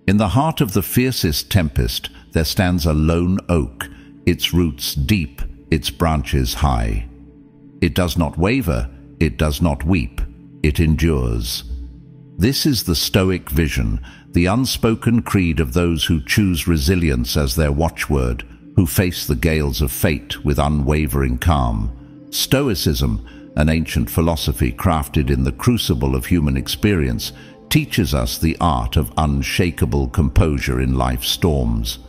In the heart of the fiercest tempest there stands a lone oak, its roots deep, its branches high. It does not waver, it does not weep, it endures. This is the Stoic vision, the unspoken creed of those who choose resilience as their watchword, who face the gales of fate with unwavering calm. Stoicism, an ancient philosophy crafted in the crucible of human experience, teaches us the art of unshakable composure in life's storms.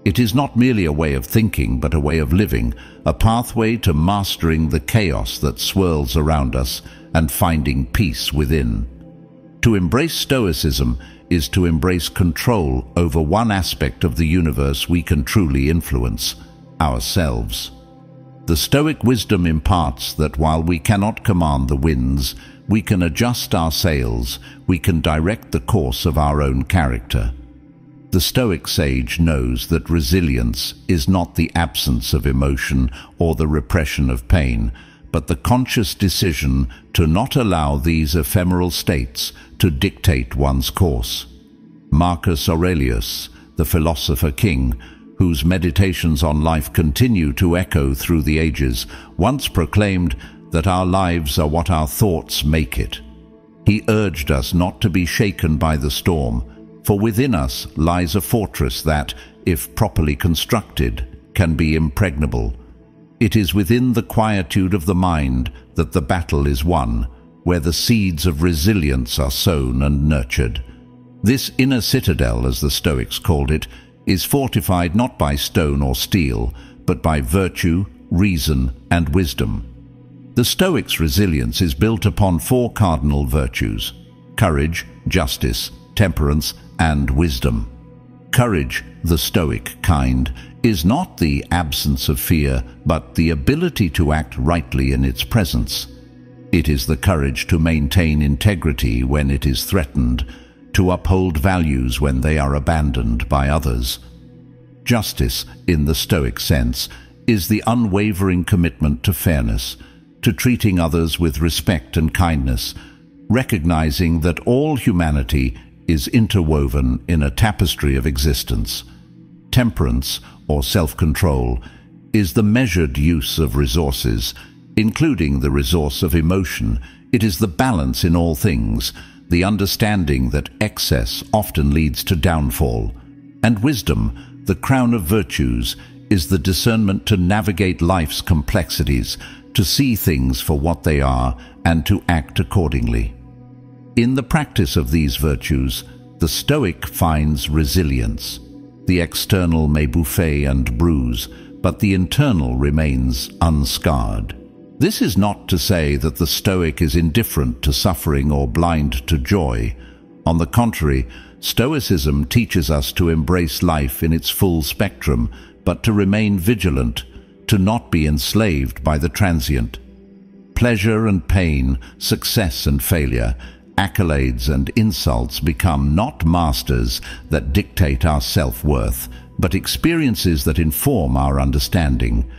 It is not merely a way of thinking, but a way of living, a pathway to mastering the chaos that swirls around us and finding peace within. To embrace Stoicism is to embrace control over one aspect of the universe we can truly influence, ourselves. The Stoic wisdom imparts that while we cannot command the winds, we can adjust our sails, we can direct the course of our own character. The Stoic sage knows that resilience is not the absence of emotion or the repression of pain, but the conscious decision to not allow these ephemeral states to dictate one's course. Marcus Aurelius, the philosopher king, whose meditations on life continue to echo through the ages, once proclaimed that our lives are what our thoughts make it. He urged us not to be shaken by the storm, for within us lies a fortress that, if properly constructed, can be impregnable. It is within the quietude of the mind that the battle is won, where the seeds of resilience are sown and nurtured. This inner citadel, as the Stoics called it, is fortified not by stone or steel, but by virtue, reason, and wisdom. The Stoics' resilience is built upon four cardinal virtues: courage, justice, temperance, and wisdom. Courage, the Stoic kind, is not the absence of fear, but the ability to act rightly in its presence. It is the courage to maintain integrity when it is threatened, to uphold values when they are abandoned by others. Justice, in the Stoic sense, is the unwavering commitment to fairness, to treating others with respect and kindness, recognizing that all humanity is interwoven in a tapestry of existence. Temperance, or self-control, is the measured use of resources, including the resource of emotion. It is the balance in all things, the understanding that excess often leads to downfall. And wisdom, the crown of virtues, is the discernment to navigate life's complexities, to see things for what they are, and to act accordingly. In the practice of these virtues, the Stoic finds resilience. The external may buffet and bruise, but the internal remains unscarred. This is not to say that the Stoic is indifferent to suffering or blind to joy. On the contrary, Stoicism teaches us to embrace life in its full spectrum, but to remain vigilant, to not be enslaved by the transient. Pleasure and pain, success and failure, accolades and insults become not masters that dictate our self-worth, but experiences that inform our understanding.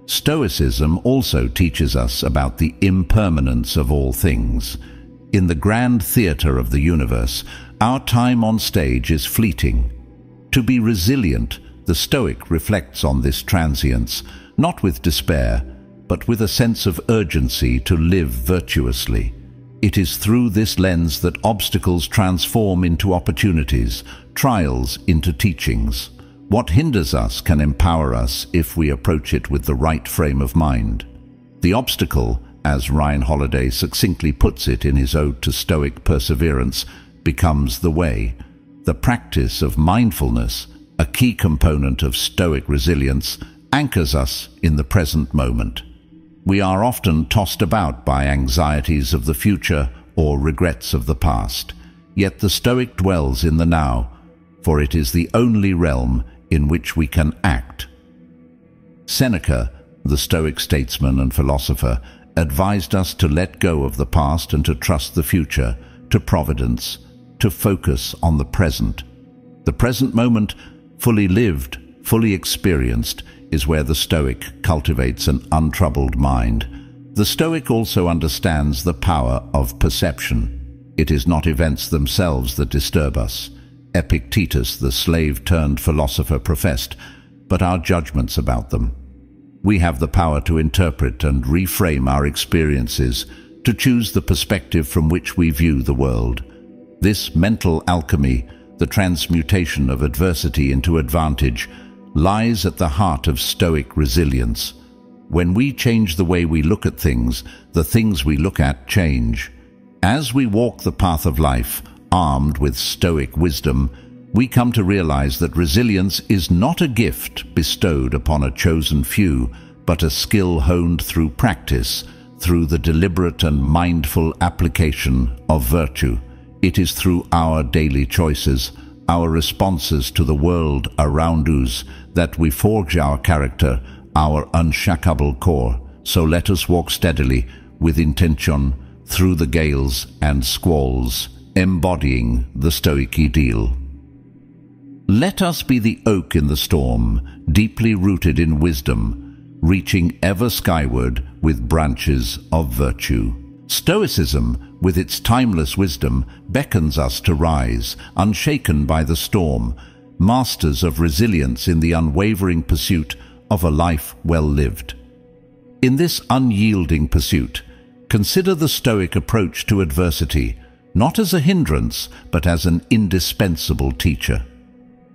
Stoicism also teaches us about the impermanence of all things. In the grand theatre of the universe, our time on stage is fleeting. To be resilient, the Stoic reflects on this transience, not with despair, but with a sense of urgency to live virtuously. It is through this lens that obstacles transform into opportunities, trials into teachings. What hinders us can empower us if we approach it with the right frame of mind. The obstacle, as Ryan Holiday succinctly puts it in his ode to Stoic perseverance, becomes the way. The practice of mindfulness, a key component of Stoic resilience, anchors us in the present moment. We are often tossed about by anxieties of the future or regrets of the past. Yet the Stoic dwells in the now, for it is the only realm in which we can act. Seneca, the Stoic statesman and philosopher, advised us to let go of the past and to trust the future, to providence, to focus on the present. The present moment, fully lived, fully experienced, is where the Stoic cultivates an untroubled mind. The Stoic also understands the power of perception. It is not events themselves that disturb us. Epictetus, the slave-turned-philosopher, professed, but our judgments about them. We have the power to interpret and reframe our experiences, to choose the perspective from which we view the world. This mental alchemy, the transmutation of adversity into advantage, lies at the heart of Stoic resilience. When we change the way we look at things, the things we look at change. As we walk the path of life, armed with Stoic wisdom, we come to realize that resilience is not a gift bestowed upon a chosen few, but a skill honed through practice, through the deliberate and mindful application of virtue. It is through our daily choices, our responses to the world around us, that we forge our character, our unshakable core. So let us walk steadily, with intention, through the gales and squalls, embodying the Stoic ideal. Let us be the oak in the storm, deeply rooted in wisdom, reaching ever skyward with branches of virtue. Stoicism, with its timeless wisdom, beckons us to rise, unshaken by the storm, masters of resilience in the unwavering pursuit of a life well lived. In this unyielding pursuit, consider the Stoic approach to adversity, not as a hindrance, but as an indispensable teacher.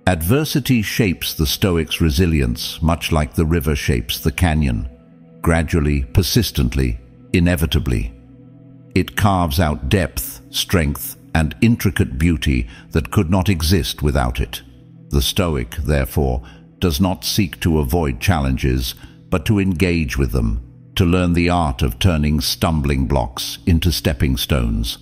Adversity shapes the Stoic's resilience, much like the river shapes the canyon. Gradually, persistently, inevitably. It carves out depth, strength, and intricate beauty that could not exist without it. The Stoic, therefore, does not seek to avoid challenges, but to engage with them, to learn the art of turning stumbling blocks into stepping stones.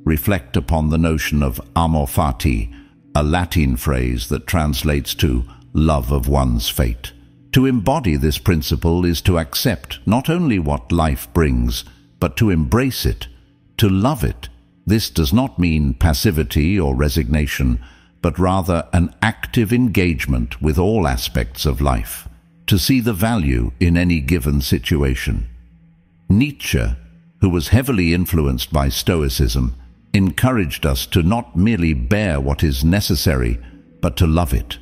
Reflect upon the notion of amor fati, a Latin phrase that translates to love of one's fate. To embody this principle is to accept not only what life brings, but to embrace it, to love it. This does not mean passivity or resignation, but rather an active engagement with all aspects of life, to see the value in any given situation. Nietzsche, who was heavily influenced by Stoicism, encouraged us to not merely bear what is necessary, but to love it.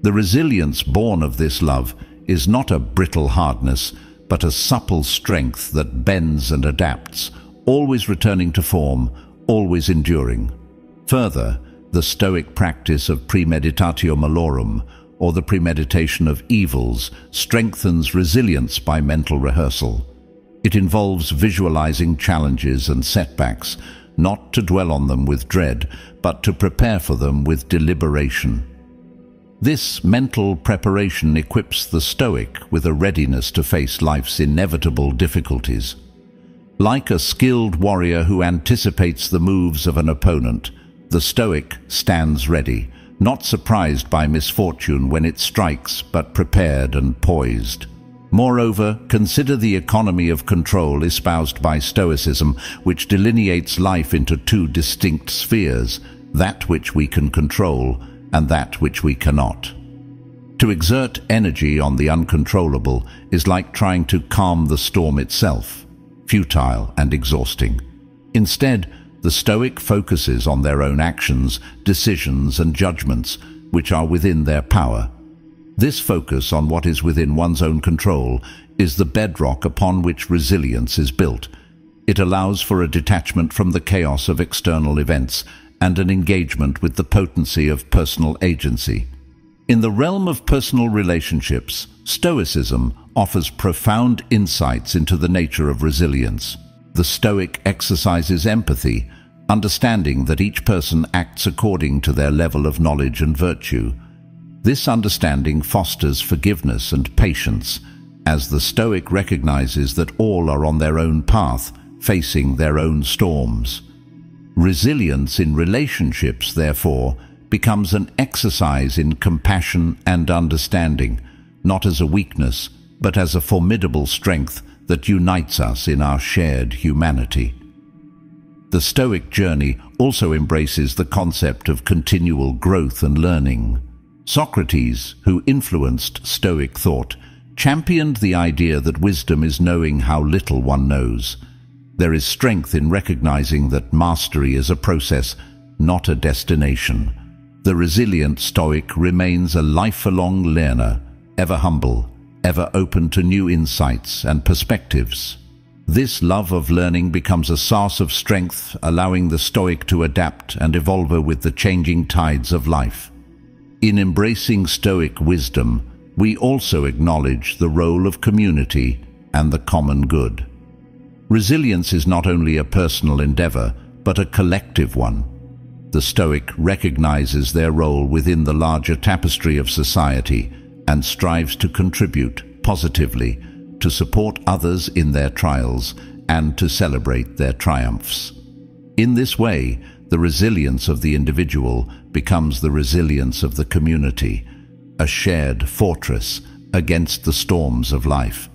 The resilience born of this love is not a brittle hardness, but a supple strength that bends and adapts, always returning to form, always enduring. Further, the Stoic practice of premeditatio malorum, or the premeditation of evils, strengthens resilience by mental rehearsal. It involves visualizing challenges and setbacks, not to dwell on them with dread, but to prepare for them with deliberation. This mental preparation equips the Stoic with a readiness to face life's inevitable difficulties. Like a skilled warrior who anticipates the moves of an opponent, the Stoic stands ready, not surprised by misfortune when it strikes, but prepared and poised. Moreover, consider the economy of control espoused by Stoicism, which delineates life into two distinct spheres, that which we can control and that which we cannot. To exert energy on the uncontrollable is like trying to calm the storm itself, futile and exhausting. Instead, the Stoic focuses on their own actions, decisions, and judgments, which are within their power. This focus on what is within one's own control is the bedrock upon which resilience is built. It allows for a detachment from the chaos of external events and an engagement with the potency of personal agency. In the realm of personal relationships, Stoicism offers profound insights into the nature of resilience. The Stoic exercises empathy, understanding that each person acts according to their level of knowledge and virtue. This understanding fosters forgiveness and patience, as the Stoic recognizes that all are on their own path, facing their own storms. Resilience in relationships, therefore, becomes an exercise in compassion and understanding, not as a weakness, but as a formidable strength that unites us in our shared humanity. The Stoic journey also embraces the concept of continual growth and learning. Socrates, who influenced Stoic thought, championed the idea that wisdom is knowing how little one knows. There is strength in recognizing that mastery is a process, not a destination. The resilient Stoic remains a lifelong learner, ever humble, ever open to new insights and perspectives. This love of learning becomes a source of strength, allowing the Stoic to adapt and evolve with the changing tides of life. In embracing Stoic wisdom, we also acknowledge the role of community and the common good. Resilience is not only a personal endeavor, but a collective one. The Stoic recognizes their role within the larger tapestry of society and strives to contribute positively to support others in their trials and to celebrate their triumphs. In this way, the resilience of the individual becomes the resilience of the community, a shared fortress against the storms of life.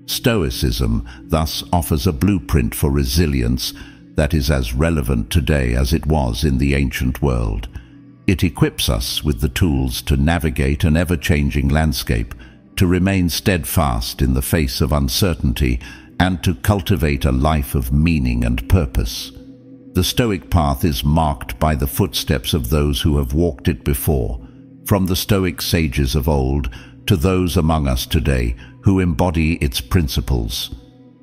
Stoicism thus offers a blueprint for resilience that is as relevant today as it was in the ancient world. It equips us with the tools to navigate an ever-changing landscape, to remain steadfast in the face of uncertainty, and to cultivate a life of meaning and purpose. The Stoic path is marked by the footsteps of those who have walked it before, from the Stoic sages of old to those among us today who embody its principles.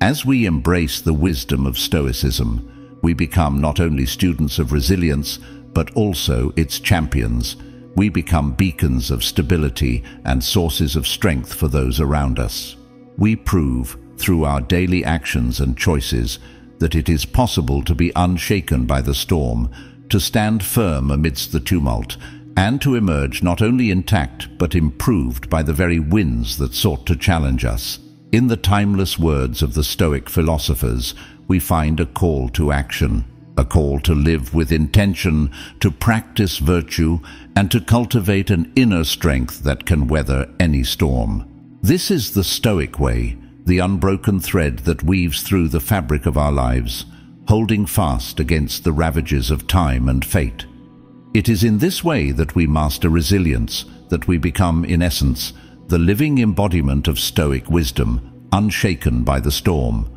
As we embrace the wisdom of Stoicism, we become not only students of resilience, but also its champions. We become beacons of stability and sources of strength for those around us. We prove, through our daily actions and choices, that it is possible to be unshaken by the storm, to stand firm amidst the tumult, and to emerge not only intact but improved by the very winds that sought to challenge us. In the timeless words of the Stoic philosophers, we find a call to action, a call to live with intention, to practice virtue, and to cultivate an inner strength that can weather any storm. This is the Stoic way, the unbroken thread that weaves through the fabric of our lives, holding fast against the ravages of time and fate. It is in this way that we master resilience, that we become, in essence, the living embodiment of Stoic wisdom, unshaken by the storm.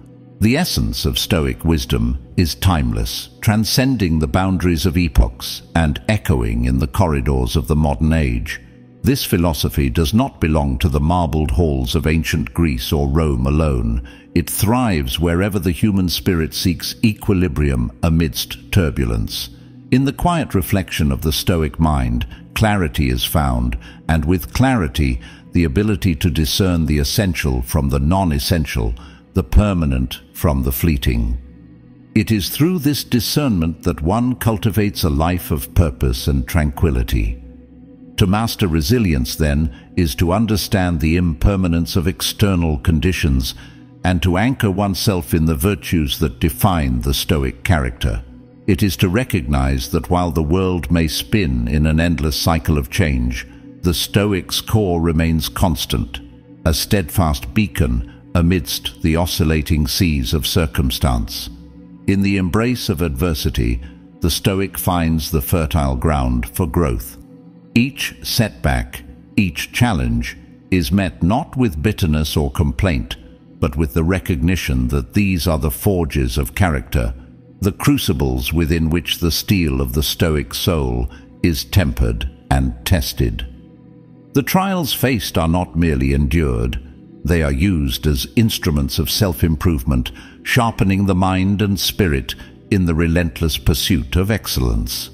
The essence of Stoic wisdom is timeless, transcending the boundaries of epochs and echoing in the corridors of the modern age. This philosophy does not belong to the marbled halls of ancient Greece or Rome alone. It thrives wherever the human spirit seeks equilibrium amidst turbulence. In the quiet reflection of the Stoic mind, clarity is found, and with clarity, the ability to discern the essential from the non-essential, the permanent from the fleeting. It is through this discernment that one cultivates a life of purpose and tranquility. To master resilience, then, is to understand the impermanence of external conditions and to anchor oneself in the virtues that define the Stoic character. It is to recognize that while the world may spin in an endless cycle of change, the Stoic's core remains constant, a steadfast beacon amidst the oscillating seas of circumstance. In the embrace of adversity, the Stoic finds the fertile ground for growth. Each setback, each challenge, is met not with bitterness or complaint, but with the recognition that these are the forges of character, the crucibles within which the steel of the Stoic soul is tempered and tested. The trials faced are not merely endured, they are used as instruments of self-improvement, sharpening the mind and spirit in the relentless pursuit of excellence.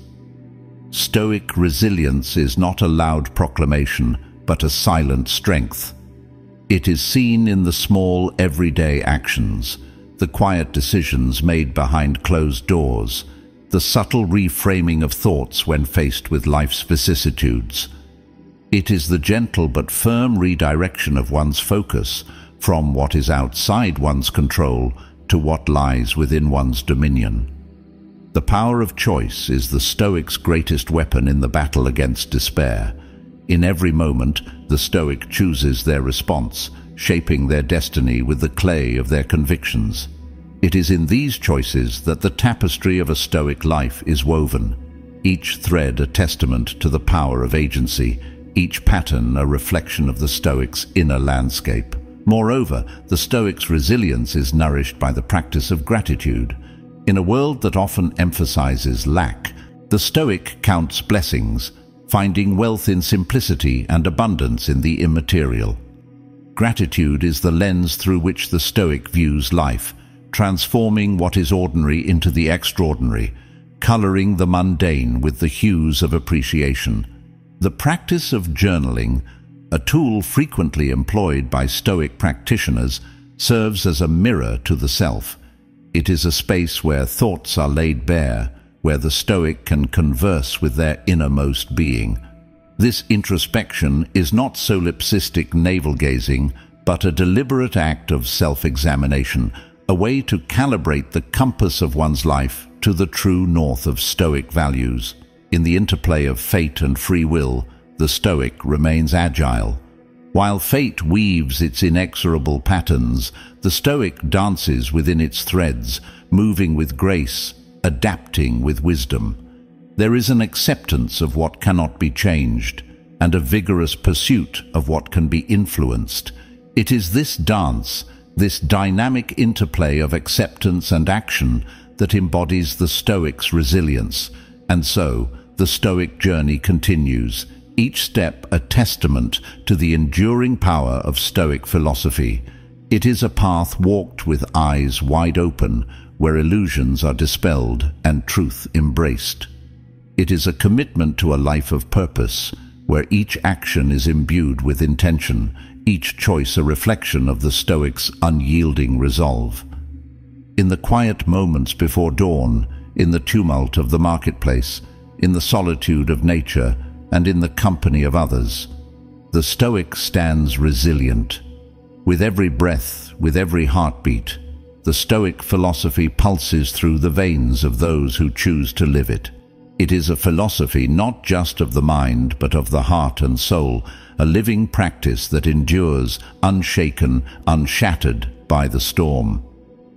Stoic resilience is not a loud proclamation, but a silent strength. It is seen in the small, everyday actions, the quiet decisions made behind closed doors, the subtle reframing of thoughts when faced with life's vicissitudes. It is the gentle but firm redirection of one's focus from what is outside one's control to what lies within one's dominion. The power of choice is the Stoic's greatest weapon in the battle against despair. In every moment, the Stoic chooses their response, shaping their destiny with the clay of their convictions. It is in these choices that the tapestry of a Stoic life is woven, each thread a testament to the power of agency, each pattern a reflection of the Stoic's inner landscape. Moreover, the Stoic's resilience is nourished by the practice of gratitude. In a world that often emphasizes lack, the Stoic counts blessings, finding wealth in simplicity and abundance in the immaterial. Gratitude is the lens through which the Stoic views life, transforming what is ordinary into the extraordinary, coloring the mundane with the hues of appreciation. The practice of journaling, a tool frequently employed by Stoic practitioners, serves as a mirror to the self. It is a space where thoughts are laid bare, where the Stoic can converse with their innermost being. This introspection is not solipsistic navel-gazing, but a deliberate act of self-examination, a way to calibrate the compass of one's life to the true north of Stoic values. In the interplay of fate and free will, the Stoic remains agile. While fate weaves its inexorable patterns, the Stoic dances within its threads, moving with grace, adapting with wisdom. There is an acceptance of what cannot be changed, and a vigorous pursuit of what can be influenced. It is this dance, this dynamic interplay of acceptance and action, that embodies the Stoic's resilience. And so, the Stoic journey continues, each step a testament to the enduring power of Stoic philosophy. It is a path walked with eyes wide open, where illusions are dispelled and truth embraced. It is a commitment to a life of purpose, where each action is imbued with intention, each choice a reflection of the Stoic's unyielding resolve. In the quiet moments before dawn, in the tumult of the marketplace, in the solitude of nature, and in the company of others, the Stoic stands resilient. With every breath, with every heartbeat, the Stoic philosophy pulses through the veins of those who choose to live it. It is a philosophy not just of the mind, but of the heart and soul, a living practice that endures, unshaken, unshattered by the storm.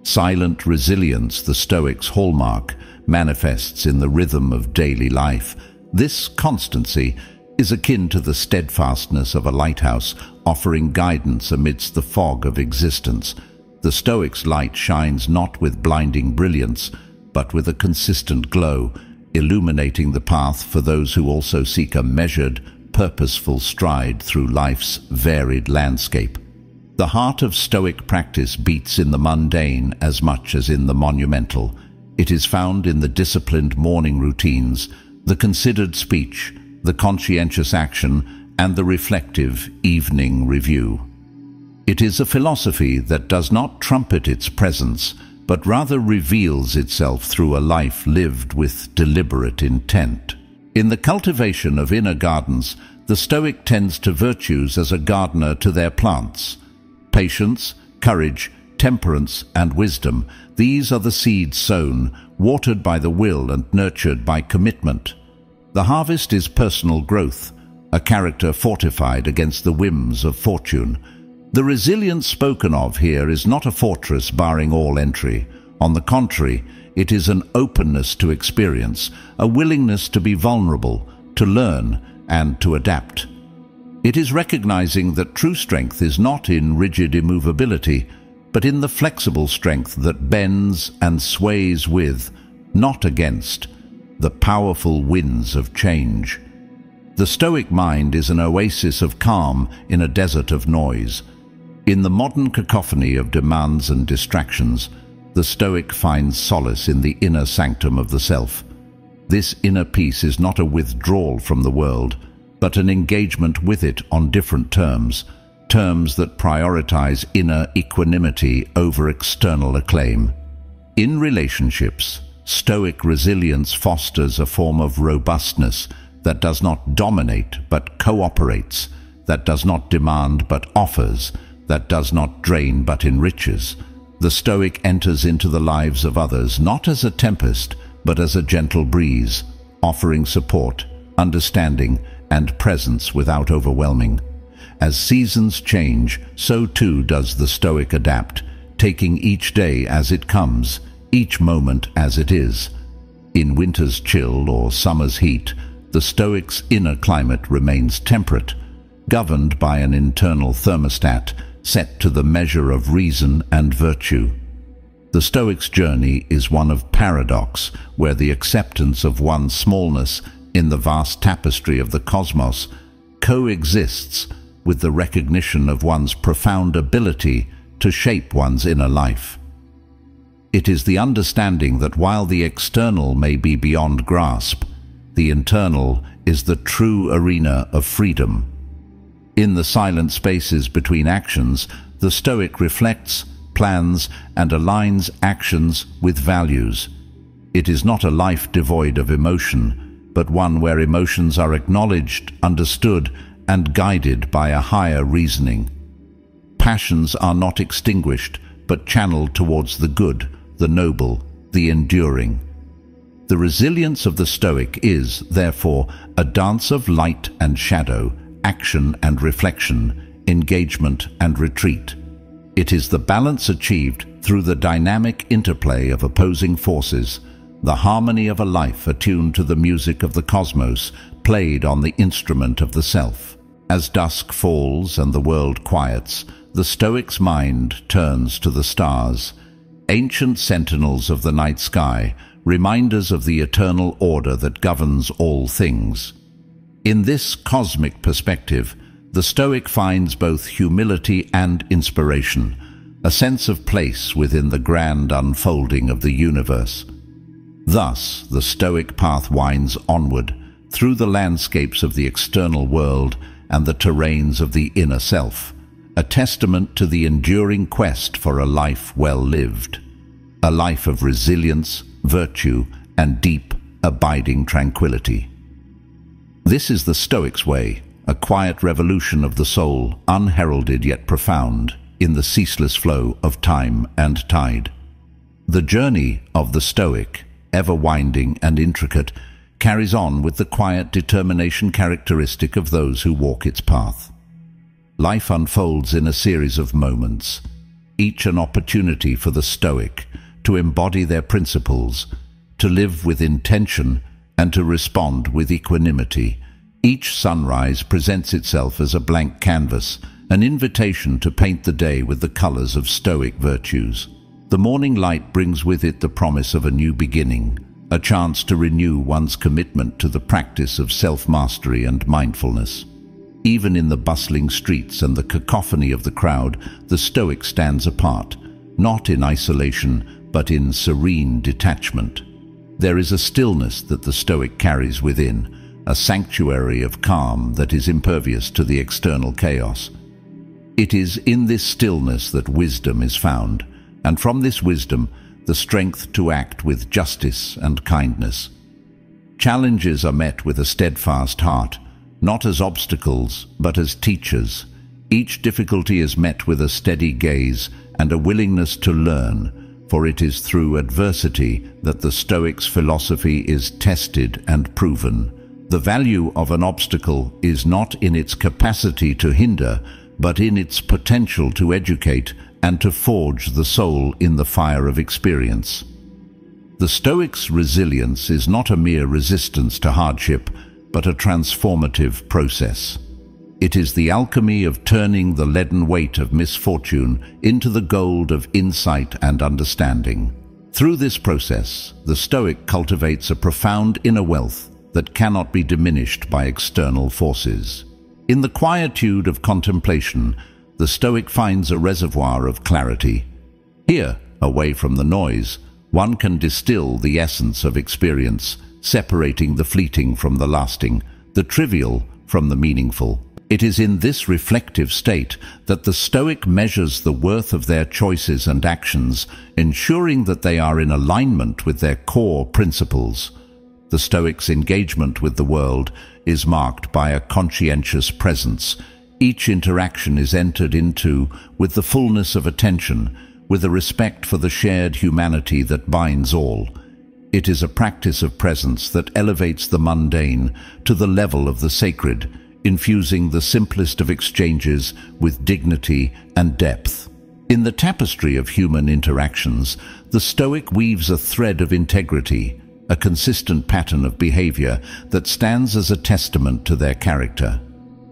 Silent resilience, the Stoic's hallmark, manifests in the rhythm of daily life. This constancy is akin to the steadfastness of a lighthouse, offering guidance amidst the fog of existence. The Stoic's light shines not with blinding brilliance, but with a consistent glow, illuminating the path for those who also seek a measured, purposeful stride through life's varied landscape. The heart of Stoic practice beats in the mundane as much as in the monumental. It is found in the disciplined morning routines, the considered speech, the conscientious action, and the reflective evening review. It is a philosophy that does not trumpet its presence, but rather reveals itself through a life lived with deliberate intent. In the cultivation of inner gardens, the Stoic tends to virtues as a gardener to their plants. Patience, courage, temperance, and wisdom, these are the seeds sown, watered by the will and nurtured by commitment. The harvest is personal growth, a character fortified against the whims of fortune. The resilience spoken of here is not a fortress barring all entry. On the contrary, it is an openness to experience, a willingness to be vulnerable, to learn, and to adapt. It is recognizing that true strength is not in rigid immovability, but in the flexible strength that bends and sways with, not against, the powerful winds of change. The Stoic mind is an oasis of calm in a desert of noise. In the modern cacophony of demands and distractions, the Stoic finds solace in the inner sanctum of the self. This inner peace is not a withdrawal from the world, but an engagement with it on different terms, terms that prioritize inner equanimity over external acclaim. In relationships, Stoic resilience fosters a form of robustness that does not dominate but cooperates, that does not demand but offers, that does not drain but enriches. The Stoic enters into the lives of others not as a tempest, but as a gentle breeze, offering support, understanding, and presence without overwhelming. As seasons change, so too does the Stoic adapt, taking each day as it comes, each moment as it is. In winter's chill or summer's heat, the Stoic's inner climate remains temperate, governed by an internal thermostat set to the measure of reason and virtue. The Stoic's journey is one of paradox, where the acceptance of one's smallness in the vast tapestry of the cosmos coexists with the recognition of one's profound ability to shape one's inner life. It is the understanding that while the external may be beyond grasp, the internal is the true arena of freedom. In the silent spaces between actions, the Stoic reflects, plans, and aligns actions with values. It is not a life devoid of emotion, but one where emotions are acknowledged, understood, and guided by a higher reasoning. Passions are not extinguished, but channeled towards the good, the noble, the enduring. The resilience of the Stoic is, therefore, a dance of light and shadow, action and reflection, engagement and retreat. It is the balance achieved through the dynamic interplay of opposing forces, the harmony of a life attuned to the music of the cosmos, played on the instrument of the self. As dusk falls and the world quiets, the Stoic's mind turns to the stars, ancient sentinels of the night sky, reminders of the eternal order that governs all things. In this cosmic perspective, the Stoic finds both humility and inspiration, a sense of place within the grand unfolding of the universe. Thus, the Stoic path winds onward, through the landscapes of the external world and the terrains of the inner self, a testament to the enduring quest for a life well lived, a life of resilience, virtue, and deep, abiding tranquility. This is the Stoic's way, a quiet revolution of the soul, unheralded yet profound, in the ceaseless flow of time and tide. The journey of the Stoic, ever winding and intricate, carries on with the quiet determination characteristic of those who walk its path. Life unfolds in a series of moments, each an opportunity for the Stoic to embody their principles, to live with intention, and to respond with equanimity. Each sunrise presents itself as a blank canvas, an invitation to paint the day with the colors of Stoic virtues. The morning light brings with it the promise of a new beginning, a chance to renew one's commitment to the practice of self-mastery and mindfulness. Even in the bustling streets and the cacophony of the crowd, the Stoic stands apart, not in isolation, but in serene detachment. There is a stillness that the Stoic carries within, a sanctuary of calm that is impervious to the external chaos. It is in this stillness that wisdom is found, and from this wisdom, the strength to act with justice and kindness. Challenges are met with a steadfast heart, not as obstacles, but as teachers. Each difficulty is met with a steady gaze and a willingness to learn, for it is through adversity that the Stoic's philosophy is tested and proven. The value of an obstacle is not in its capacity to hinder, but in its potential to educate and to forge the soul in the fire of experience. The Stoic's resilience is not a mere resistance to hardship, but a transformative process. It is the alchemy of turning the leaden weight of misfortune into the gold of insight and understanding. Through this process, the Stoic cultivates a profound inner wealth that cannot be diminished by external forces. In the quietude of contemplation, the Stoic finds a reservoir of clarity. Here, away from the noise, one can distill the essence of experience, separating the fleeting from the lasting, the trivial from the meaningful. It is in this reflective state that the Stoic measures the worth of their choices and actions, ensuring that they are in alignment with their core principles. The Stoic's engagement with the world is marked by a conscientious presence. Each interaction is entered into with the fullness of attention, with a respect for the shared humanity that binds all. It is a practice of presence that elevates the mundane to the level of the sacred, infusing the simplest of exchanges with dignity and depth. In the tapestry of human interactions, the Stoic weaves a thread of integrity, a consistent pattern of behavior that stands as a testament to their character.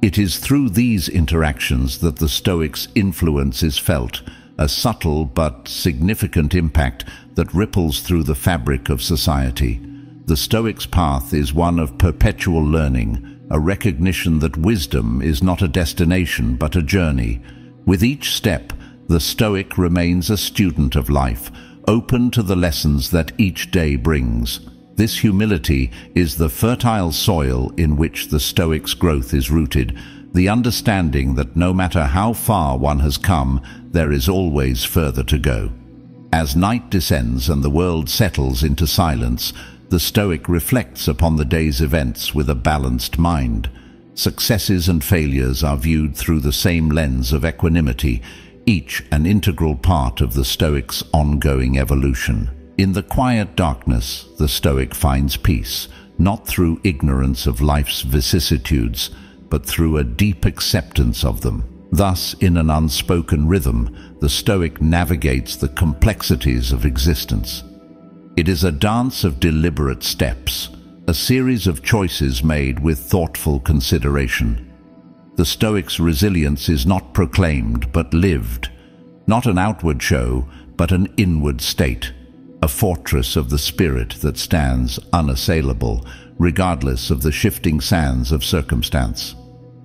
It is through these interactions that the Stoic's influence is felt, a subtle but significant impact that ripples through the fabric of society. The Stoic's path is one of perpetual learning, a recognition that wisdom is not a destination but a journey. With each step, the Stoic remains a student of life, open to the lessons that each day brings. This humility is the fertile soil in which the Stoic's growth is rooted, the understanding that no matter how far one has come, there is always further to go. As night descends and the world settles into silence, the Stoic reflects upon the day's events with a balanced mind. Successes and failures are viewed through the same lens of equanimity, each an integral part of the Stoic's ongoing evolution. In the quiet darkness, the Stoic finds peace, not through ignorance of life's vicissitudes, but through a deep acceptance of them. Thus, in an unspoken rhythm, the Stoic navigates the complexities of existence. It is a dance of deliberate steps, a series of choices made with thoughtful consideration. The Stoic's resilience is not proclaimed but lived, not an outward show but an inward state, a fortress of the spirit that stands unassailable, regardless of the shifting sands of circumstance.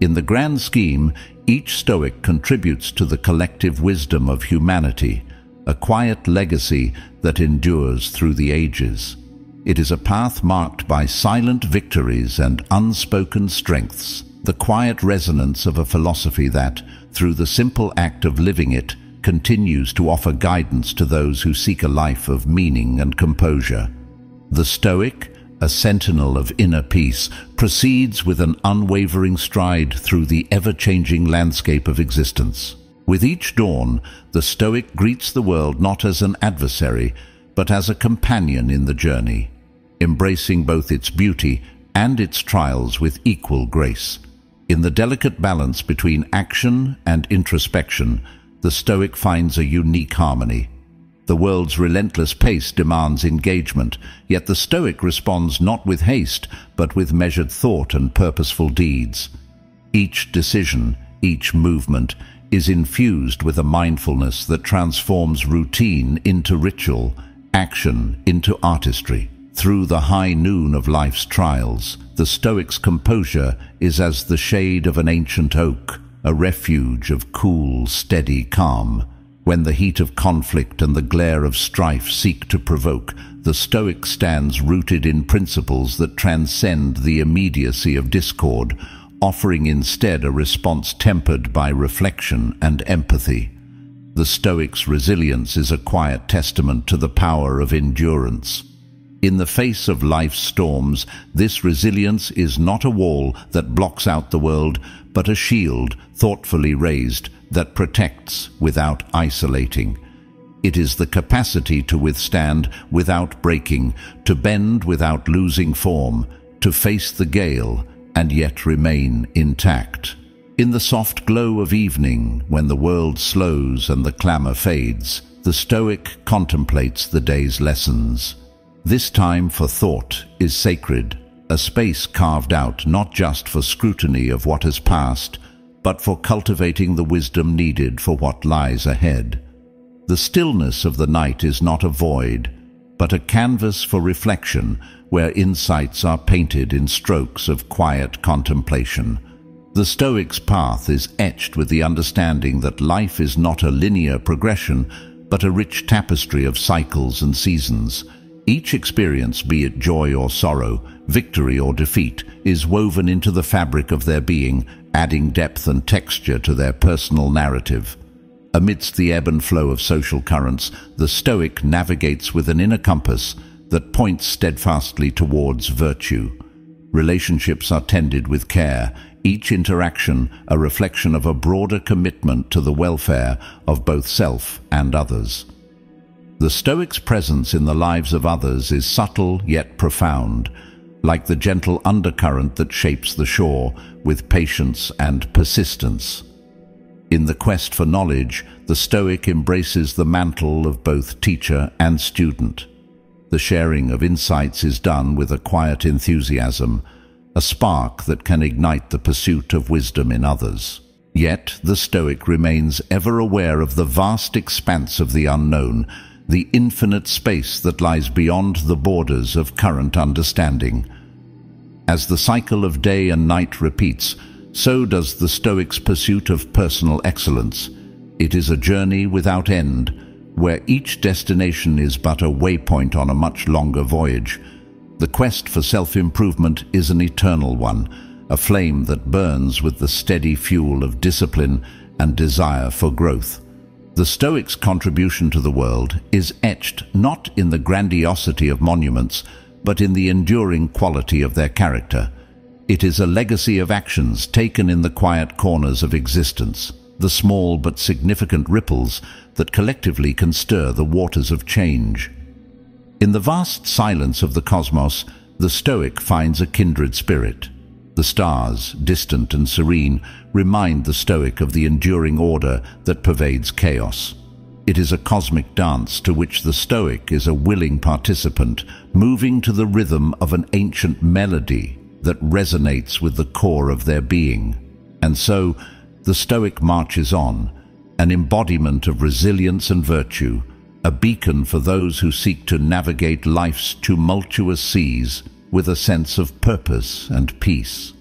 In the grand scheme, each Stoic contributes to the collective wisdom of humanity, a quiet legacy that endures through the ages. It is a path marked by silent victories and unspoken strengths, the quiet resonance of a philosophy that, through the simple act of living it, continues to offer guidance to those who seek a life of meaning and composure. The Stoic, a sentinel of inner peace, proceeds with an unwavering stride through the ever-changing landscape of existence. With each dawn, the Stoic greets the world not as an adversary, but as a companion in the journey, embracing both its beauty and its trials with equal grace. In the delicate balance between action and introspection, the Stoic finds a unique harmony. The world's relentless pace demands engagement, yet the Stoic responds not with haste, but with measured thought and purposeful deeds. Each decision, each movement, is infused with a mindfulness that transforms routine into ritual, action into artistry. Through the high noon of life's trials, the Stoic's composure is as the shade of an ancient oak, a refuge of cool, steady calm. When the heat of conflict and the glare of strife seek to provoke, the Stoic stands rooted in principles that transcend the immediacy of discord, offering instead a response tempered by reflection and empathy. The Stoic's resilience is a quiet testament to the power of endurance. In the face of life's storms, this resilience is not a wall that blocks out the world, but a shield thoughtfully raised that protects without isolating. It is the capacity to withstand without breaking, to bend without losing form, to face the gale and yet remain intact. In the soft glow of evening, when the world slows and the clamor fades, the Stoic contemplates the day's lessons. This time for thought is sacred, a space carved out not just for scrutiny of what has passed, but for cultivating the wisdom needed for what lies ahead. The stillness of the night is not a void, but a canvas for reflection where insights are painted in strokes of quiet contemplation. The Stoic's path is etched with the understanding that life is not a linear progression, but a rich tapestry of cycles and seasons. Each experience, be it joy or sorrow, victory or defeat, is woven into the fabric of their being, adding depth and texture to their personal narrative. Amidst the ebb and flow of social currents, the Stoic navigates with an inner compass that points steadfastly towards virtue. Relationships are tended with care, each interaction a reflection of a broader commitment to the welfare of both self and others. The Stoic's presence in the lives of others is subtle yet profound, like the gentle undercurrent that shapes the shore with patience and persistence. In the quest for knowledge, the Stoic embraces the mantle of both teacher and student. The sharing of insights is done with a quiet enthusiasm, a spark that can ignite the pursuit of wisdom in others. Yet the Stoic remains ever aware of the vast expanse of the unknown, the infinite space that lies beyond the borders of current understanding. As the cycle of day and night repeats, so does the Stoics' pursuit of personal excellence. It is a journey without end, where each destination is but a waypoint on a much longer voyage. The quest for self-improvement is an eternal one, a flame that burns with the steady fuel of discipline and desire for growth. The Stoics' contribution to the world is etched not in the grandiosity of monuments, but in the enduring quality of their character. It is a legacy of actions taken in the quiet corners of existence, the small but significant ripples that collectively can stir the waters of change. In the vast silence of the cosmos, the Stoic finds a kindred spirit. The stars, distant and serene, remind the Stoic of the enduring order that pervades chaos. It is a cosmic dance to which the Stoic is a willing participant, moving to the rhythm of an ancient melody that resonates with the core of their being. And so, the Stoic marches on, an embodiment of resilience and virtue, a beacon for those who seek to navigate life's tumultuous seas with a sense of purpose and peace.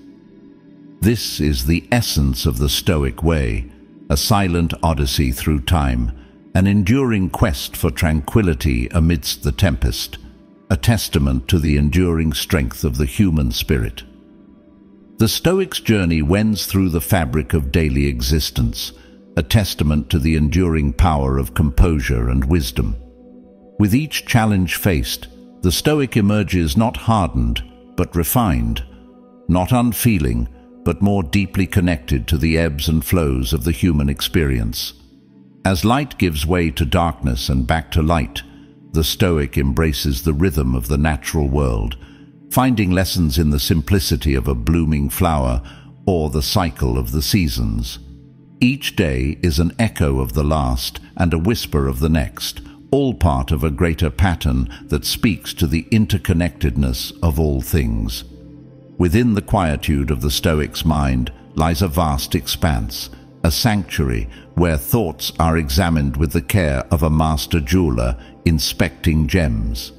This is the essence of the Stoic way, a silent odyssey through time, an enduring quest for tranquility amidst the tempest, a testament to the enduring strength of the human spirit. The Stoics' journey wends through the fabric of daily existence, a testament to the enduring power of composure and wisdom. With each challenge faced, the Stoic emerges not hardened, but refined, not unfeeling, but more deeply connected to the ebbs and flows of the human experience. As light gives way to darkness and back to light, the Stoic embraces the rhythm of the natural world, finding lessons in the simplicity of a blooming flower or the cycle of the seasons. Each day is an echo of the last and a whisper of the next, all part of a greater pattern that speaks to the interconnectedness of all things. Within the quietude of the Stoic's mind lies a vast expanse, a sanctuary where thoughts are examined with the care of a master jeweler inspecting gems.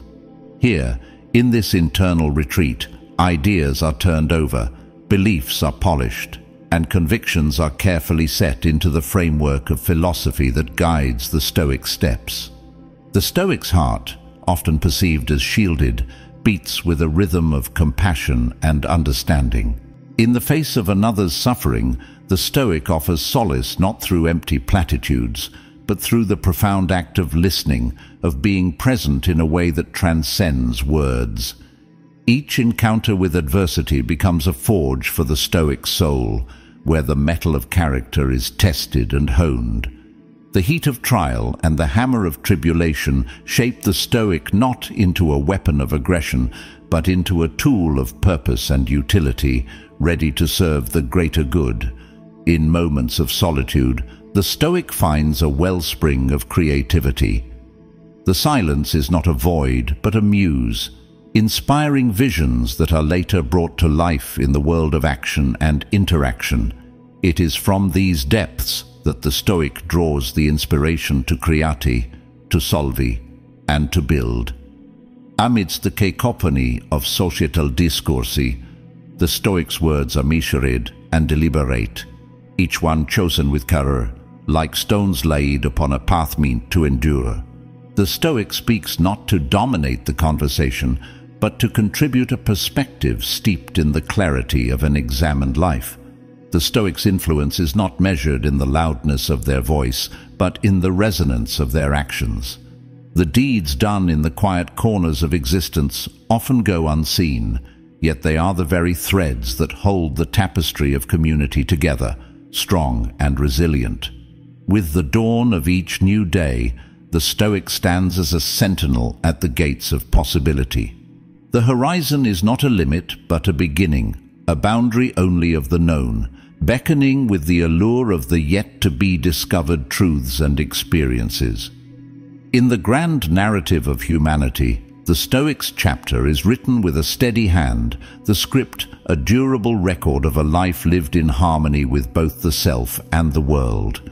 Here, in this internal retreat, ideas are turned over, beliefs are polished, and convictions are carefully set into the framework of philosophy that guides the Stoic steps. The Stoic's heart, often perceived as shielded, beats with a rhythm of compassion and understanding. In the face of another's suffering, the Stoic offers solace not through empty platitudes, but through the profound act of listening, of being present in a way that transcends words. Each encounter with adversity becomes a forge for the Stoic soul, where the metal of character is tested and honed. The heat of trial and the hammer of tribulation shape the Stoic not into a weapon of aggression, but into a tool of purpose and utility, ready to serve the greater good. In moments of solitude, the Stoic finds a wellspring of creativity. The silence is not a void, but a muse, inspiring visions that are later brought to life in the world of action and interaction. It is from these depths that the Stoic draws the inspiration to creati, to solvi, and to build. Amidst the cacophony of societal discorsi, the Stoic's words are measured and deliberate, each one chosen with care, like stones laid upon a path meant to endure. The Stoic speaks not to dominate the conversation, but to contribute a perspective steeped in the clarity of an examined life. The Stoics' influence is not measured in the loudness of their voice, but in the resonance of their actions. The deeds done in the quiet corners of existence often go unseen, yet they are the very threads that hold the tapestry of community together, strong and resilient. With the dawn of each new day, the Stoic stands as a sentinel at the gates of possibility. The horizon is not a limit, but a beginning, a boundary only of the known, beckoning with the allure of the yet-to-be-discovered truths and experiences. In the grand narrative of humanity, the Stoics' chapter is written with a steady hand, the script a durable record of a life lived in harmony with both the self and the world.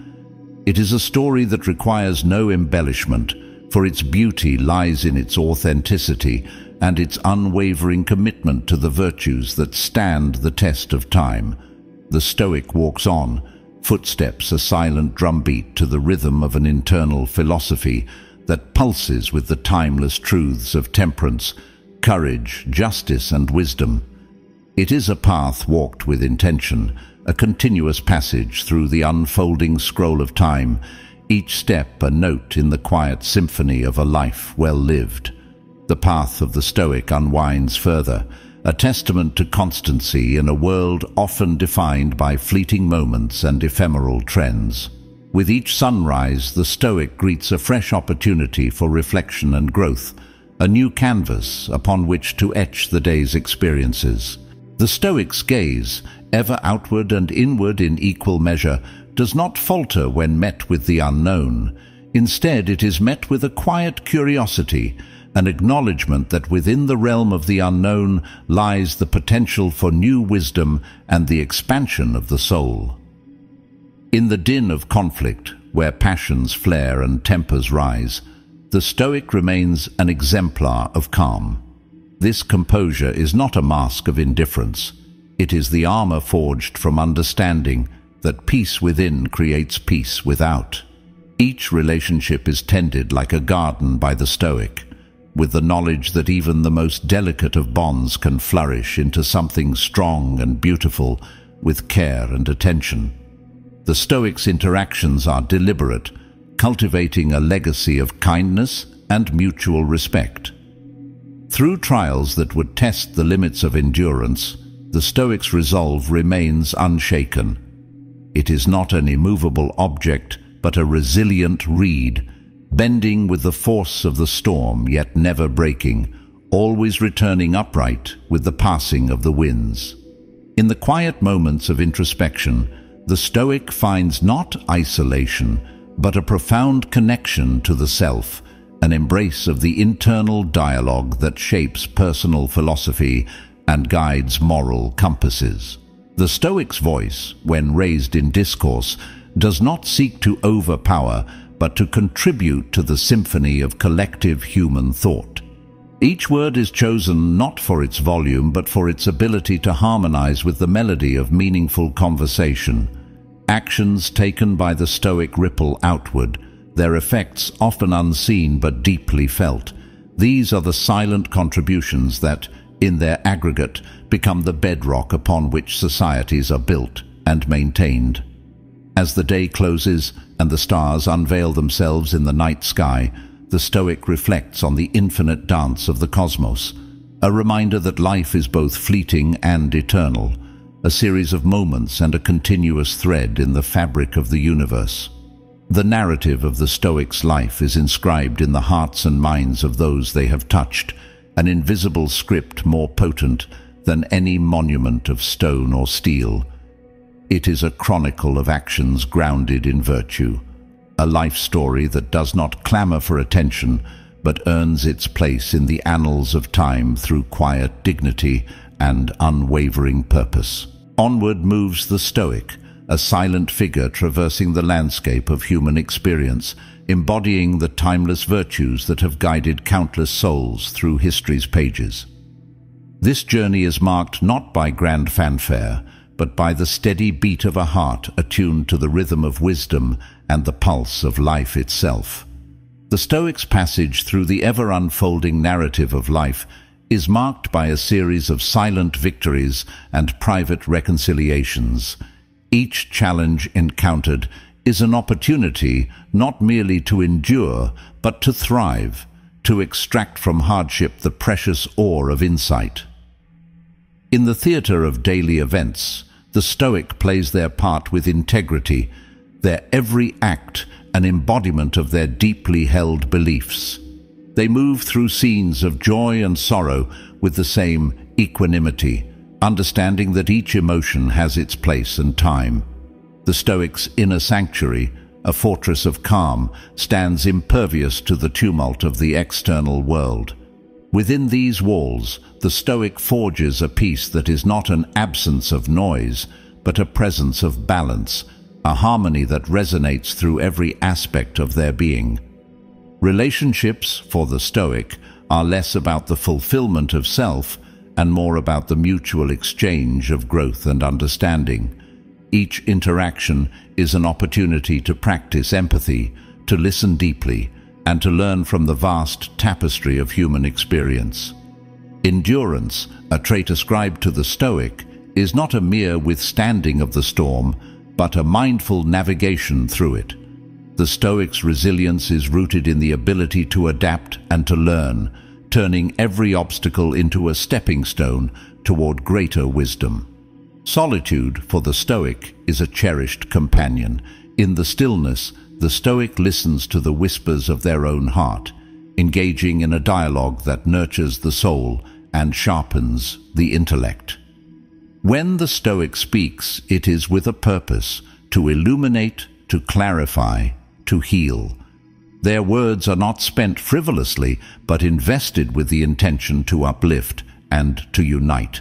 It is a story that requires no embellishment, for its beauty lies in its authenticity and its unwavering commitment to the virtues that stand the test of time. The Stoic walks on, footsteps a silent drumbeat to the rhythm of an internal philosophy that pulses with the timeless truths of temperance, courage, justice, and wisdom. It is a path walked with intention, a continuous passage through the unfolding scroll of time, each step a note in the quiet symphony of a life well lived. The path of the Stoic unwinds further, a testament to constancy in a world often defined by fleeting moments and ephemeral trends. With each sunrise, the Stoic greets a fresh opportunity for reflection and growth, a new canvas upon which to etch the day's experiences. The Stoic's gaze, ever outward and inward in equal measure, does not falter when met with the unknown. Instead, it is met with a quiet curiosity, an acknowledgement that within the realm of the unknown lies the potential for new wisdom and the expansion of the soul. In the din of conflict, where passions flare and tempers rise, the Stoic remains an exemplar of calm. This composure is not a mask of indifference. It is the armor forged from understanding that peace within creates peace without. Each relationship is tended like a garden by the Stoic, with the knowledge that even the most delicate of bonds can flourish into something strong and beautiful with care and attention. The Stoic's interactions are deliberate, cultivating a legacy of kindness and mutual respect. Through trials that would test the limits of endurance, the Stoic's resolve remains unshaken. It is not an immovable object, but a resilient reed, bending with the force of the storm, yet never breaking, always returning upright with the passing of the winds. In the quiet moments of introspection, the Stoic finds not isolation, but a profound connection to the self, an embrace of the internal dialogue that shapes personal philosophy and guides moral compasses. The Stoic's voice, when raised in discourse, does not seek to overpower, but to contribute to the symphony of collective human thought. Each word is chosen not for its volume, but for its ability to harmonize with the melody of meaningful conversation. Actions taken by the Stoic ripple outward, their effects often unseen but deeply felt. These are the silent contributions that, in their aggregate, become the bedrock upon which societies are built and maintained. As the day closes and the stars unveil themselves in the night sky, the Stoic reflects on the infinite dance of the cosmos, a reminder that life is both fleeting and eternal, a series of moments and a continuous thread in the fabric of the universe. The narrative of the Stoic's life is inscribed in the hearts and minds of those they have touched, an invisible script more potent than any monument of stone or steel. It is a chronicle of actions grounded in virtue, a life story that does not clamor for attention, but earns its place in the annals of time through quiet dignity and unwavering purpose. Onward moves the Stoic, a silent figure traversing the landscape of human experience, embodying the timeless virtues that have guided countless souls through history's pages. This journey is marked not by grand fanfare, but by the steady beat of a heart attuned to the rhythm of wisdom and the pulse of life itself. The Stoic's passage through the ever-unfolding narrative of life is marked by a series of silent victories and private reconciliations. Each challenge encountered is an opportunity not merely to endure, but to thrive, to extract from hardship the precious ore of insight. In the theater of daily events, the Stoic plays their part with integrity, their every act an embodiment of their deeply held beliefs. They move through scenes of joy and sorrow with the same equanimity, understanding that each emotion has its place and time. The Stoic's inner sanctuary, a fortress of calm, stands impervious to the tumult of the external world. Within these walls, the Stoic forges a peace that is not an absence of noise, but a presence of balance, a harmony that resonates through every aspect of their being. Relationships, for the Stoic, are less about the fulfillment of self and more about the mutual exchange of growth and understanding. Each interaction is an opportunity to practice empathy, to listen deeply, and to learn from the vast tapestry of human experience. Endurance, a trait ascribed to the Stoic, is not a mere withstanding of the storm, but a mindful navigation through it. The Stoic's resilience is rooted in the ability to adapt and to learn, turning every obstacle into a stepping stone toward greater wisdom. Solitude, for the Stoic, is a cherished companion. In the stillness, the Stoic listens to the whispers of their own heart, engaging in a dialogue that nurtures the soul and sharpens the intellect. When the Stoic speaks, it is with a purpose: to illuminate, to clarify, to heal. Their words are not spent frivolously, but invested with the intention to uplift and to unite.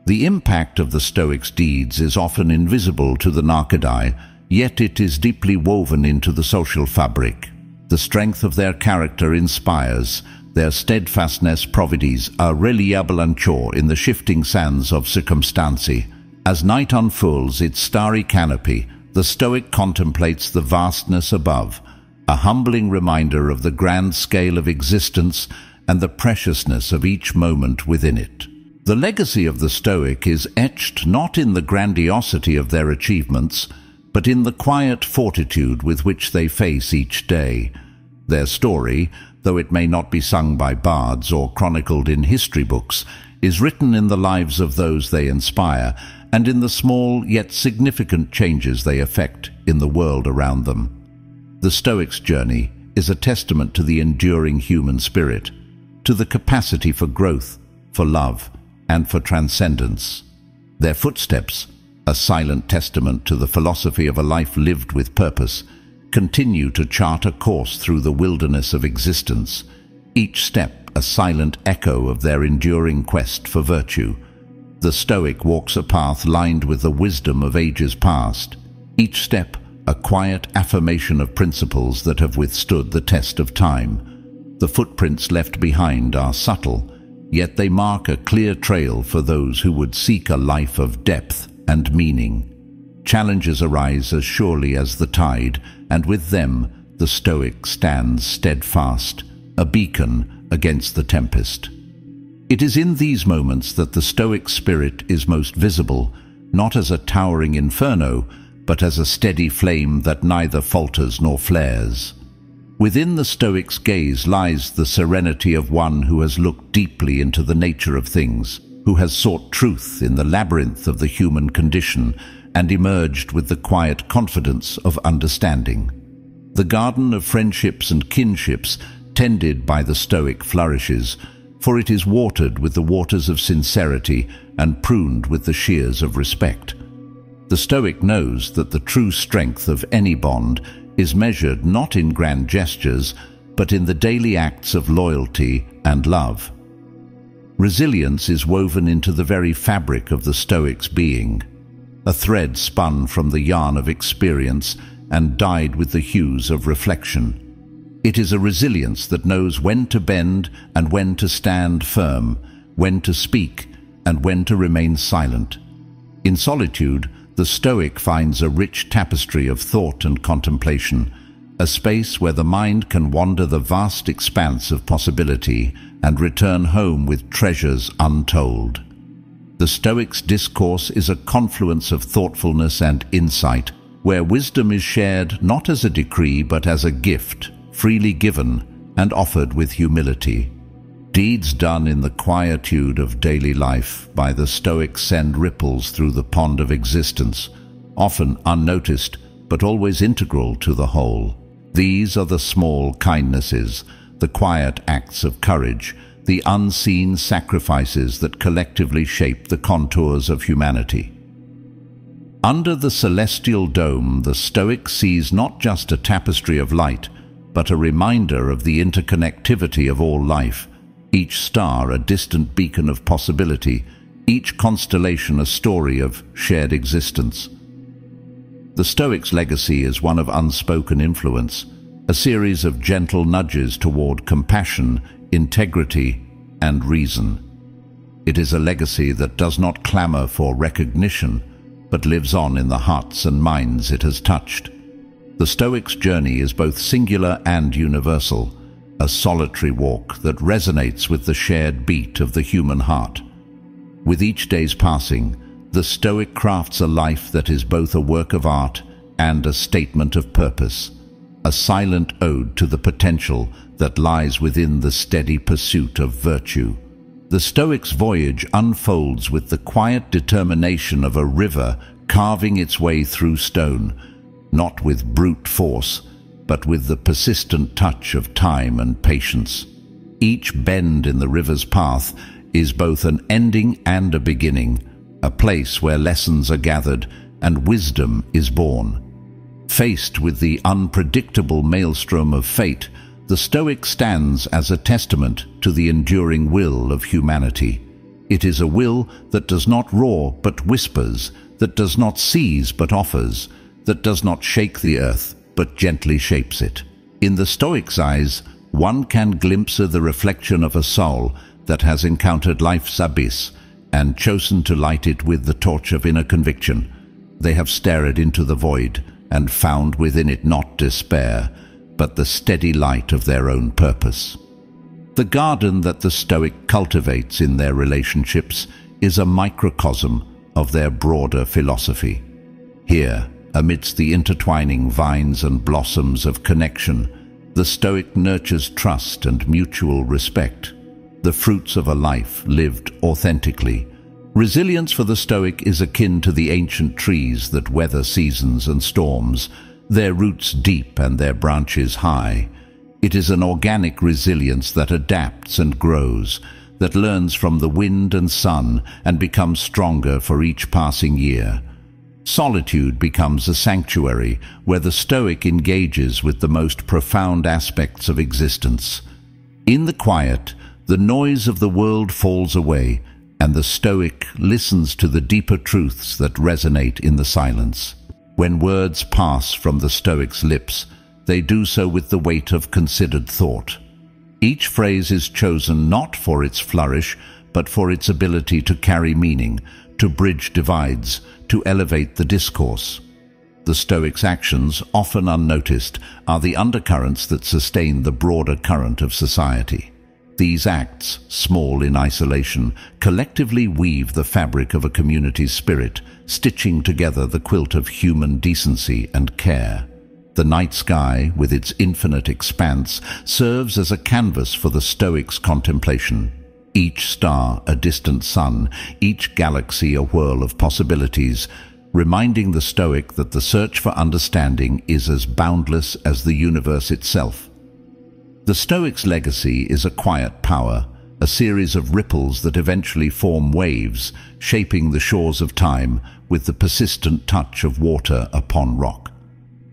The impact of the Stoics' deeds is often invisible to the naked eye, yet it is deeply woven into the social fabric. The strength of their character inspires, their steadfastness provides a reliable anchor in the shifting sands of circumstancy. As night unfurls its starry canopy, the Stoic contemplates the vastness above, a humbling reminder of the grand scale of existence and the preciousness of each moment within it. The legacy of the Stoic is etched not in the grandiosity of their achievements, but in the quiet fortitude with which they face each day. Their story, though it may not be sung by bards or chronicled in history books, is written in the lives of those they inspire and in the small yet significant changes they effect in the world around them. The Stoics' journey is a testament to the enduring human spirit, to the capacity for growth, for love, and for transcendence. Their footsteps, a silent testament to the philosophy of a life lived with purpose, continue to chart a course through the wilderness of existence, each step a silent echo of their enduring quest for virtue. The Stoic walks a path lined with the wisdom of ages past, each step a quiet affirmation of principles that have withstood the test of time. The footprints left behind are subtle, yet they mark a clear trail for those who would seek a life of depth and meaning. Challenges arise as surely as the tide, and with them the Stoic stands steadfast, a beacon against the tempest. It is in these moments that the Stoic spirit is most visible, not as a towering inferno, but as a steady flame that neither falters nor flares. Within the Stoic's gaze lies the serenity of one who has looked deeply into the nature of things, who has sought truth in the labyrinth of the human condition and emerged with the quiet confidence of understanding. The garden of friendships and kinships tended by the Stoic flourishes, for it is watered with the waters of sincerity and pruned with the shears of respect. The Stoic knows that the true strength of any bond is measured not in grand gestures, but in the daily acts of loyalty and love. Resilience is woven into the very fabric of the Stoic's being, a thread spun from the yarn of experience and dyed with the hues of reflection. It is a resilience that knows when to bend and when to stand firm, when to speak and when to remain silent. In solitude, the Stoic finds a rich tapestry of thought and contemplation, a space where the mind can wander the vast expanse of possibility and return home with treasures untold. The Stoic's discourse is a confluence of thoughtfulness and insight, where wisdom is shared not as a decree but as a gift, freely given and offered with humility. Deeds done in the quietude of daily life by the Stoics send ripples through the pond of existence, often unnoticed but always integral to the whole. These are the small kindnesses, the quiet acts of courage, the unseen sacrifices that collectively shape the contours of humanity. Under the celestial dome, the Stoic sees not just a tapestry of light, but a reminder of the interconnectivity of all life, each star a distant beacon of possibility, each constellation a story of shared existence. The Stoic's legacy is one of unspoken influence, a series of gentle nudges toward compassion, integrity, and reason. It is a legacy that does not clamor for recognition, but lives on in the hearts and minds it has touched. The Stoics' journey is both singular and universal, a solitary walk that resonates with the shared beat of the human heart. With each day's passing, the Stoic crafts a life that is both a work of art and a statement of purpose, a silent ode to the potential that lies within the steady pursuit of virtue. The Stoics' voyage unfolds with the quiet determination of a river carving its way through stone, not with brute force, but with the persistent touch of time and patience. Each bend in the river's path is both an ending and a beginning, a place where lessons are gathered and wisdom is born. Faced with the unpredictable maelstrom of fate, the Stoic stands as a testament to the enduring will of humanity. It is a will that does not roar but whispers, that does not seize but offers, that does not shake the earth but gently shapes it. In the Stoic's eyes, one can glimpse the reflection of a soul that has encountered life's abyss and chosen to light it with the torch of inner conviction. They have stared into the void and found within it not despair, but the steady light of their own purpose. The garden that the Stoic cultivates in their relationships is a microcosm of their broader philosophy. Here, amidst the intertwining vines and blossoms of connection, the Stoic nurtures trust and mutual respect, the fruits of a life lived authentically. Resilience for the Stoic is akin to the ancient trees that weather seasons and storms, their roots deep and their branches high. It is an organic resilience that adapts and grows, that learns from the wind and sun and becomes stronger for each passing year. Solitude becomes a sanctuary where the Stoic engages with the most profound aspects of existence. In the quiet, the noise of the world falls away, and the Stoic listens to the deeper truths that resonate in the silence. When words pass from the Stoic's lips, they do so with the weight of considered thought. Each phrase is chosen not for its flourish, but for its ability to carry meaning, to bridge divides, to elevate the discourse. The Stoics' actions, often unnoticed, are the undercurrents that sustain the broader current of society. These acts, small in isolation, collectively weave the fabric of a community's spirit, stitching together the quilt of human decency and care. The night sky, with its infinite expanse, serves as a canvas for the Stoics' contemplation. Each star a distant sun, each galaxy a whirl of possibilities, reminding the Stoic that the search for understanding is as boundless as the universe itself. The Stoic's legacy is a quiet power, a series of ripples that eventually form waves, shaping the shores of time with the persistent touch of water upon rock.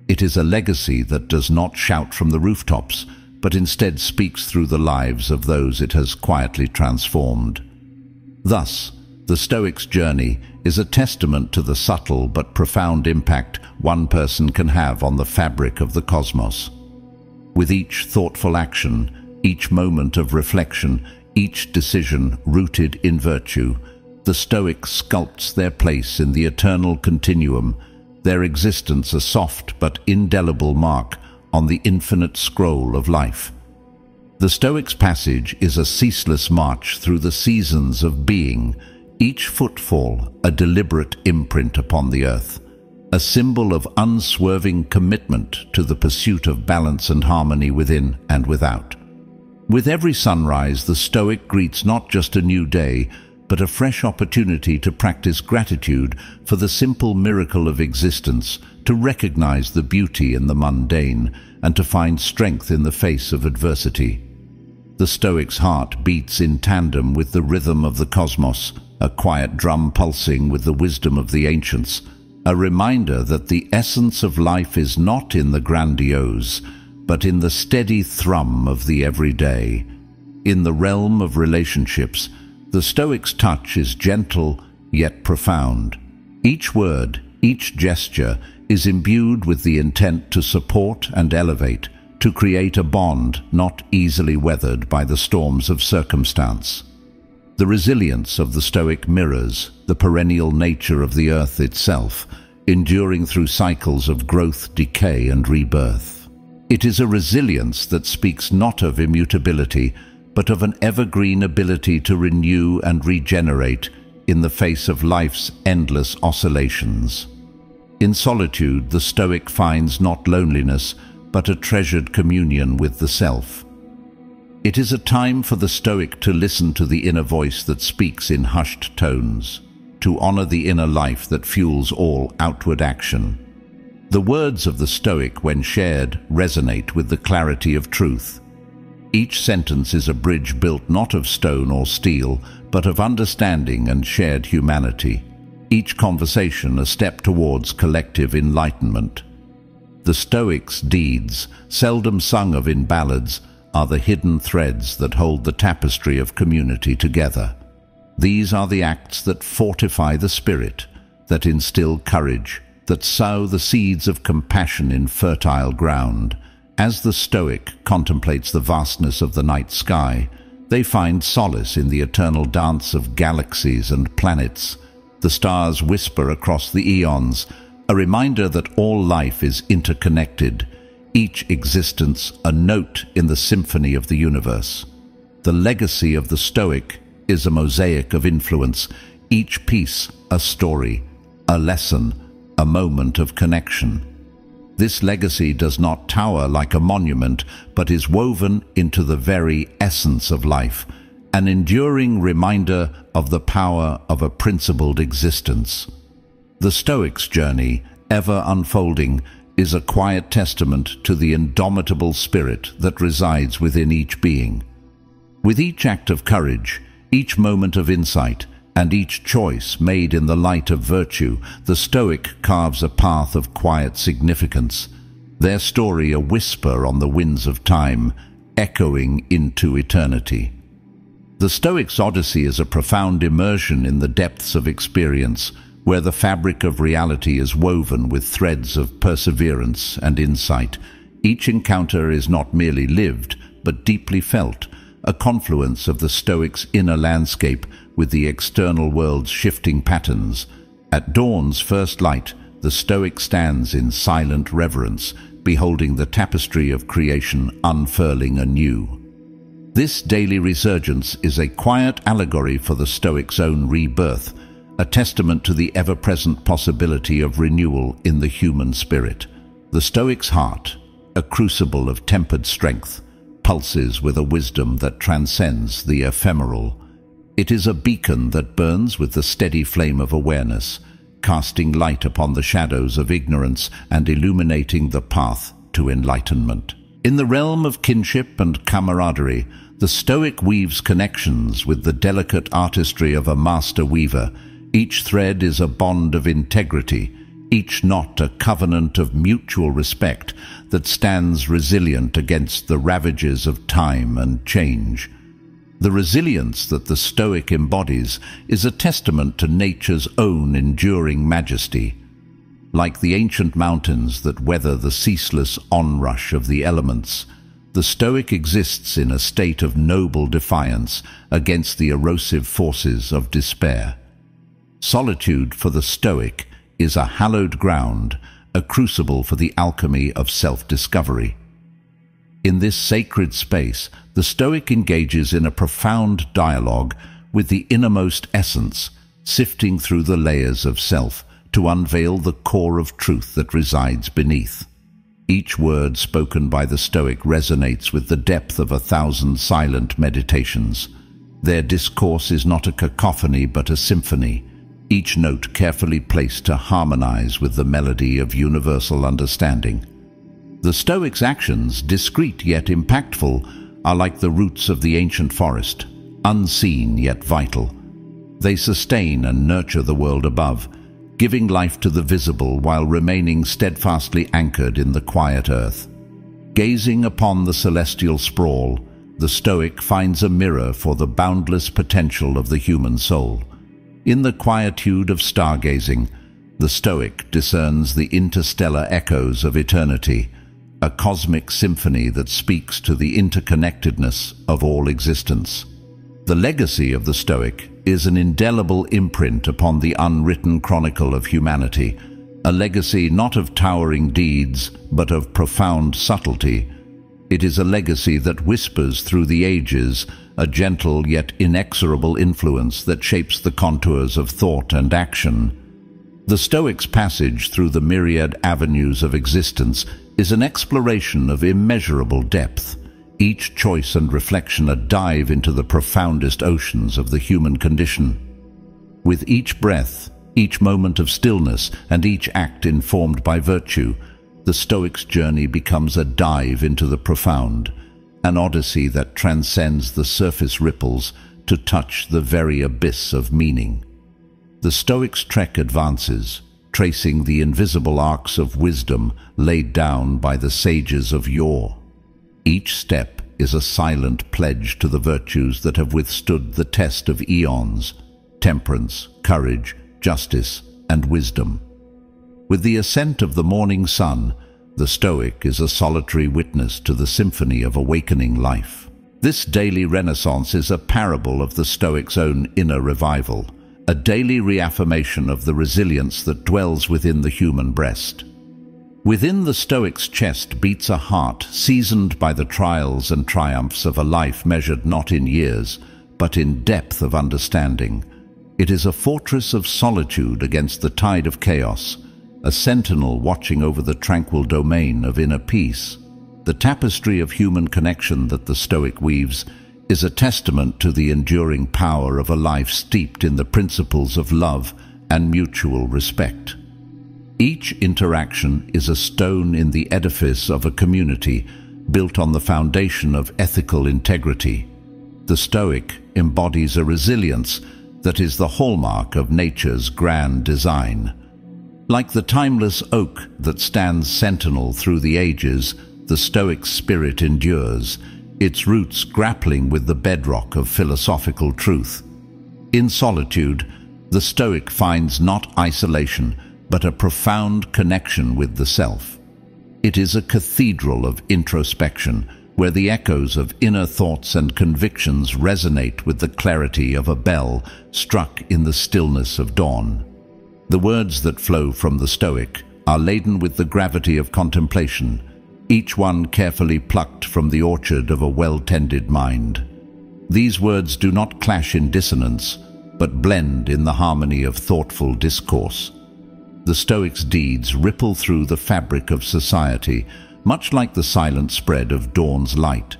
It is a legacy that does not shout from the rooftops, but instead speaks through the lives of those it has quietly transformed. Thus, the Stoic's journey is a testament to the subtle but profound impact one person can have on the fabric of the cosmos. With each thoughtful action, each moment of reflection, each decision rooted in virtue, the Stoic sculpts their place in the eternal continuum, their existence a soft but indelible mark on the infinite scroll of life. The Stoic's passage is a ceaseless march through the seasons of being, each footfall a deliberate imprint upon the earth, a symbol of unswerving commitment to the pursuit of balance and harmony within and without. With every sunrise, the Stoic greets not just a new day, but a fresh opportunity to practice gratitude for the simple miracle of existence, to recognize the beauty in the mundane, and to find strength in the face of adversity. The Stoic's heart beats in tandem with the rhythm of the cosmos, a quiet drum pulsing with the wisdom of the ancients, a reminder that the essence of life is not in the grandiose, but in the steady thrum of the everyday. In the realm of relationships, the Stoic's touch is gentle yet profound. Each word, each gesture is imbued with the intent to support and elevate, to create a bond not easily weathered by the storms of circumstance. The resilience of the Stoic mirrors the perennial nature of the earth itself, enduring through cycles of growth, decay, and rebirth. It is a resilience that speaks not of immutability, but of an evergreen ability to renew and regenerate in the face of life's endless oscillations. In solitude, the Stoic finds not loneliness, but a treasured communion with the self. It is a time for the Stoic to listen to the inner voice that speaks in hushed tones, to honor the inner life that fuels all outward action. The words of the Stoic, when shared, resonate with the clarity of truth. Each sentence is a bridge built not of stone or steel, but of understanding and shared humanity. Each conversation a step towards collective enlightenment. The Stoics' deeds, seldom sung of in ballads, are the hidden threads that hold the tapestry of community together. These are the acts that fortify the spirit, that instill courage, that sow the seeds of compassion in fertile ground. As the Stoic contemplates the vastness of the night sky, they find solace in the eternal dance of galaxies and planets. The stars whisper across the eons, a reminder that all life is interconnected, each existence a note in the symphony of the universe. The legacy of the Stoic is a mosaic of influence, each piece a story, a lesson, a moment of connection. This legacy does not tower like a monument, but is woven into the very essence of life, an enduring reminder of the power of a principled existence. The Stoic's journey, ever unfolding, is a quiet testament to the indomitable spirit that resides within each being. With each act of courage, each moment of insight, and each choice made in the light of virtue, the Stoic carves a path of quiet significance, their story a whisper on the winds of time, echoing into eternity. The Stoic's odyssey is a profound immersion in the depths of experience, where the fabric of reality is woven with threads of perseverance and insight. Each encounter is not merely lived, but deeply felt, a confluence of the Stoic's inner landscape with the external world's shifting patterns. At dawn's first light, the Stoic stands in silent reverence, beholding the tapestry of creation unfurling anew. This daily resurgence is a quiet allegory for the Stoic's own rebirth, a testament to the ever-present possibility of renewal in the human spirit. The Stoic's heart, a crucible of tempered strength, pulses with a wisdom that transcends the ephemeral. It is a beacon that burns with the steady flame of awareness, casting light upon the shadows of ignorance and illuminating the path to enlightenment. In the realm of kinship and camaraderie, the Stoic weaves connections with the delicate artistry of a master weaver. Each thread is a bond of integrity, each knot a covenant of mutual respect that stands resilient against the ravages of time and change. The resilience that the Stoic embodies is a testament to nature's own enduring majesty. Like the ancient mountains that weather the ceaseless onrush of the elements, the Stoic exists in a state of noble defiance against the erosive forces of despair. Solitude for the Stoic is a hallowed ground, a crucible for the alchemy of self-discovery. In this sacred space, the Stoic engages in a profound dialogue with the innermost essence, sifting through the layers of self to unveil the core of truth that resides beneath. Each word spoken by the Stoic resonates with the depth of 1,000 silent meditations. Their discourse is not a cacophony but a symphony, each note carefully placed to harmonize with the melody of universal understanding. The Stoic's actions, discreet yet impactful, are like the roots of the ancient forest, unseen yet vital. They sustain and nurture the world above, giving life to the visible while remaining steadfastly anchored in the quiet earth. Gazing upon the celestial sprawl, the Stoic finds a mirror for the boundless potential of the human soul. In the quietude of stargazing, the Stoic discerns the interstellar echoes of eternity, a cosmic symphony that speaks to the interconnectedness of all existence. The legacy of the Stoic is an indelible imprint upon the unwritten chronicle of humanity, a legacy not of towering deeds, but of profound subtlety. It is a legacy that whispers through the ages, a gentle yet inexorable influence that shapes the contours of thought and action. The Stoic's passage through the myriad avenues of existence is an exploration of immeasurable depth, each choice and reflection a dive into the profoundest oceans of the human condition. With each breath, each moment of stillness, and each act informed by virtue, the Stoic's journey becomes a dive into the profound, an odyssey that transcends the surface ripples to touch the very abyss of meaning. The Stoic's trek advances, tracing the invisible arcs of wisdom laid down by the sages of yore. Each step is a silent pledge to the virtues that have withstood the test of eons: temperance, courage, justice, and wisdom. With the ascent of the morning sun, the Stoic is a solitary witness to the symphony of awakening life. This daily renaissance is a parable of the Stoic's own inner revival, a daily reaffirmation of the resilience that dwells within the human breast. Within the Stoic's chest beats a heart seasoned by the trials and triumphs of a life measured not in years, but in depth of understanding. It is a fortress of solitude against the tide of chaos, a sentinel watching over the tranquil domain of inner peace. The tapestry of human connection that the Stoic weaves is a testament to the enduring power of a life steeped in the principles of love and mutual respect. Each interaction is a stone in the edifice of a community built on the foundation of ethical integrity. The Stoic embodies a resilience that is the hallmark of nature's grand design. Like the timeless oak that stands sentinel through the ages, the Stoic spirit endures, its roots grappling with the bedrock of philosophical truth. In solitude, the Stoic finds not isolation, but a profound connection with the self. It is a cathedral of introspection, where the echoes of inner thoughts and convictions resonate with the clarity of a bell struck in the stillness of dawn. The words that flow from the Stoic are laden with the gravity of contemplation, each one carefully plucked from the orchard of a well-tended mind. These words do not clash in dissonance, but blend in the harmony of thoughtful discourse. The Stoic's deeds ripple through the fabric of society, much like the silent spread of dawn's light.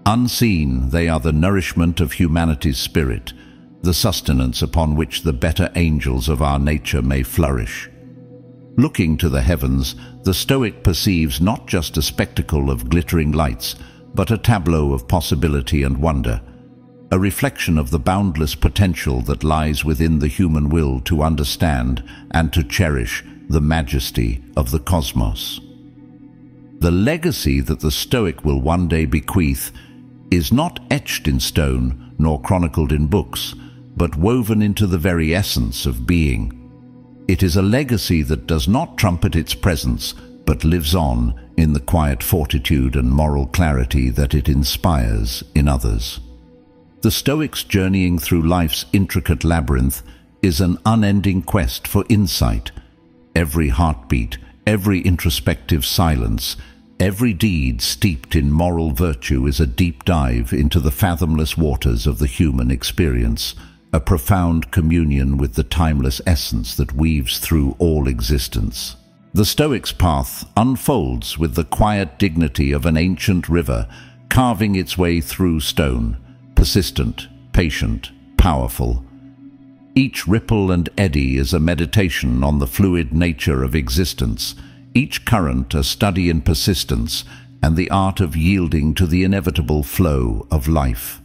Unseen, they are the nourishment of humanity's spirit, the sustenance upon which the better angels of our nature may flourish. Looking to the heavens, the Stoic perceives not just a spectacle of glittering lights, but a tableau of possibility and wonder, a reflection of the boundless potential that lies within the human will to understand and to cherish the majesty of the cosmos. The legacy that the Stoic will one day bequeath is not etched in stone nor chronicled in books, but woven into the very essence of being. It is a legacy that does not trumpet its presence, but lives on in the quiet fortitude and moral clarity that it inspires in others. The Stoic's journeying through life's intricate labyrinth is an unending quest for insight. Every heartbeat, every introspective silence, every deed steeped in moral virtue is a deep dive into the fathomless waters of the human experience, a profound communion with the timeless essence that weaves through all existence. The Stoic's path unfolds with the quiet dignity of an ancient river, carving its way through stone, persistent, patient, powerful. Each ripple and eddy is a meditation on the fluid nature of existence, each current a study in persistence and the art of yielding to the inevitable flow of life.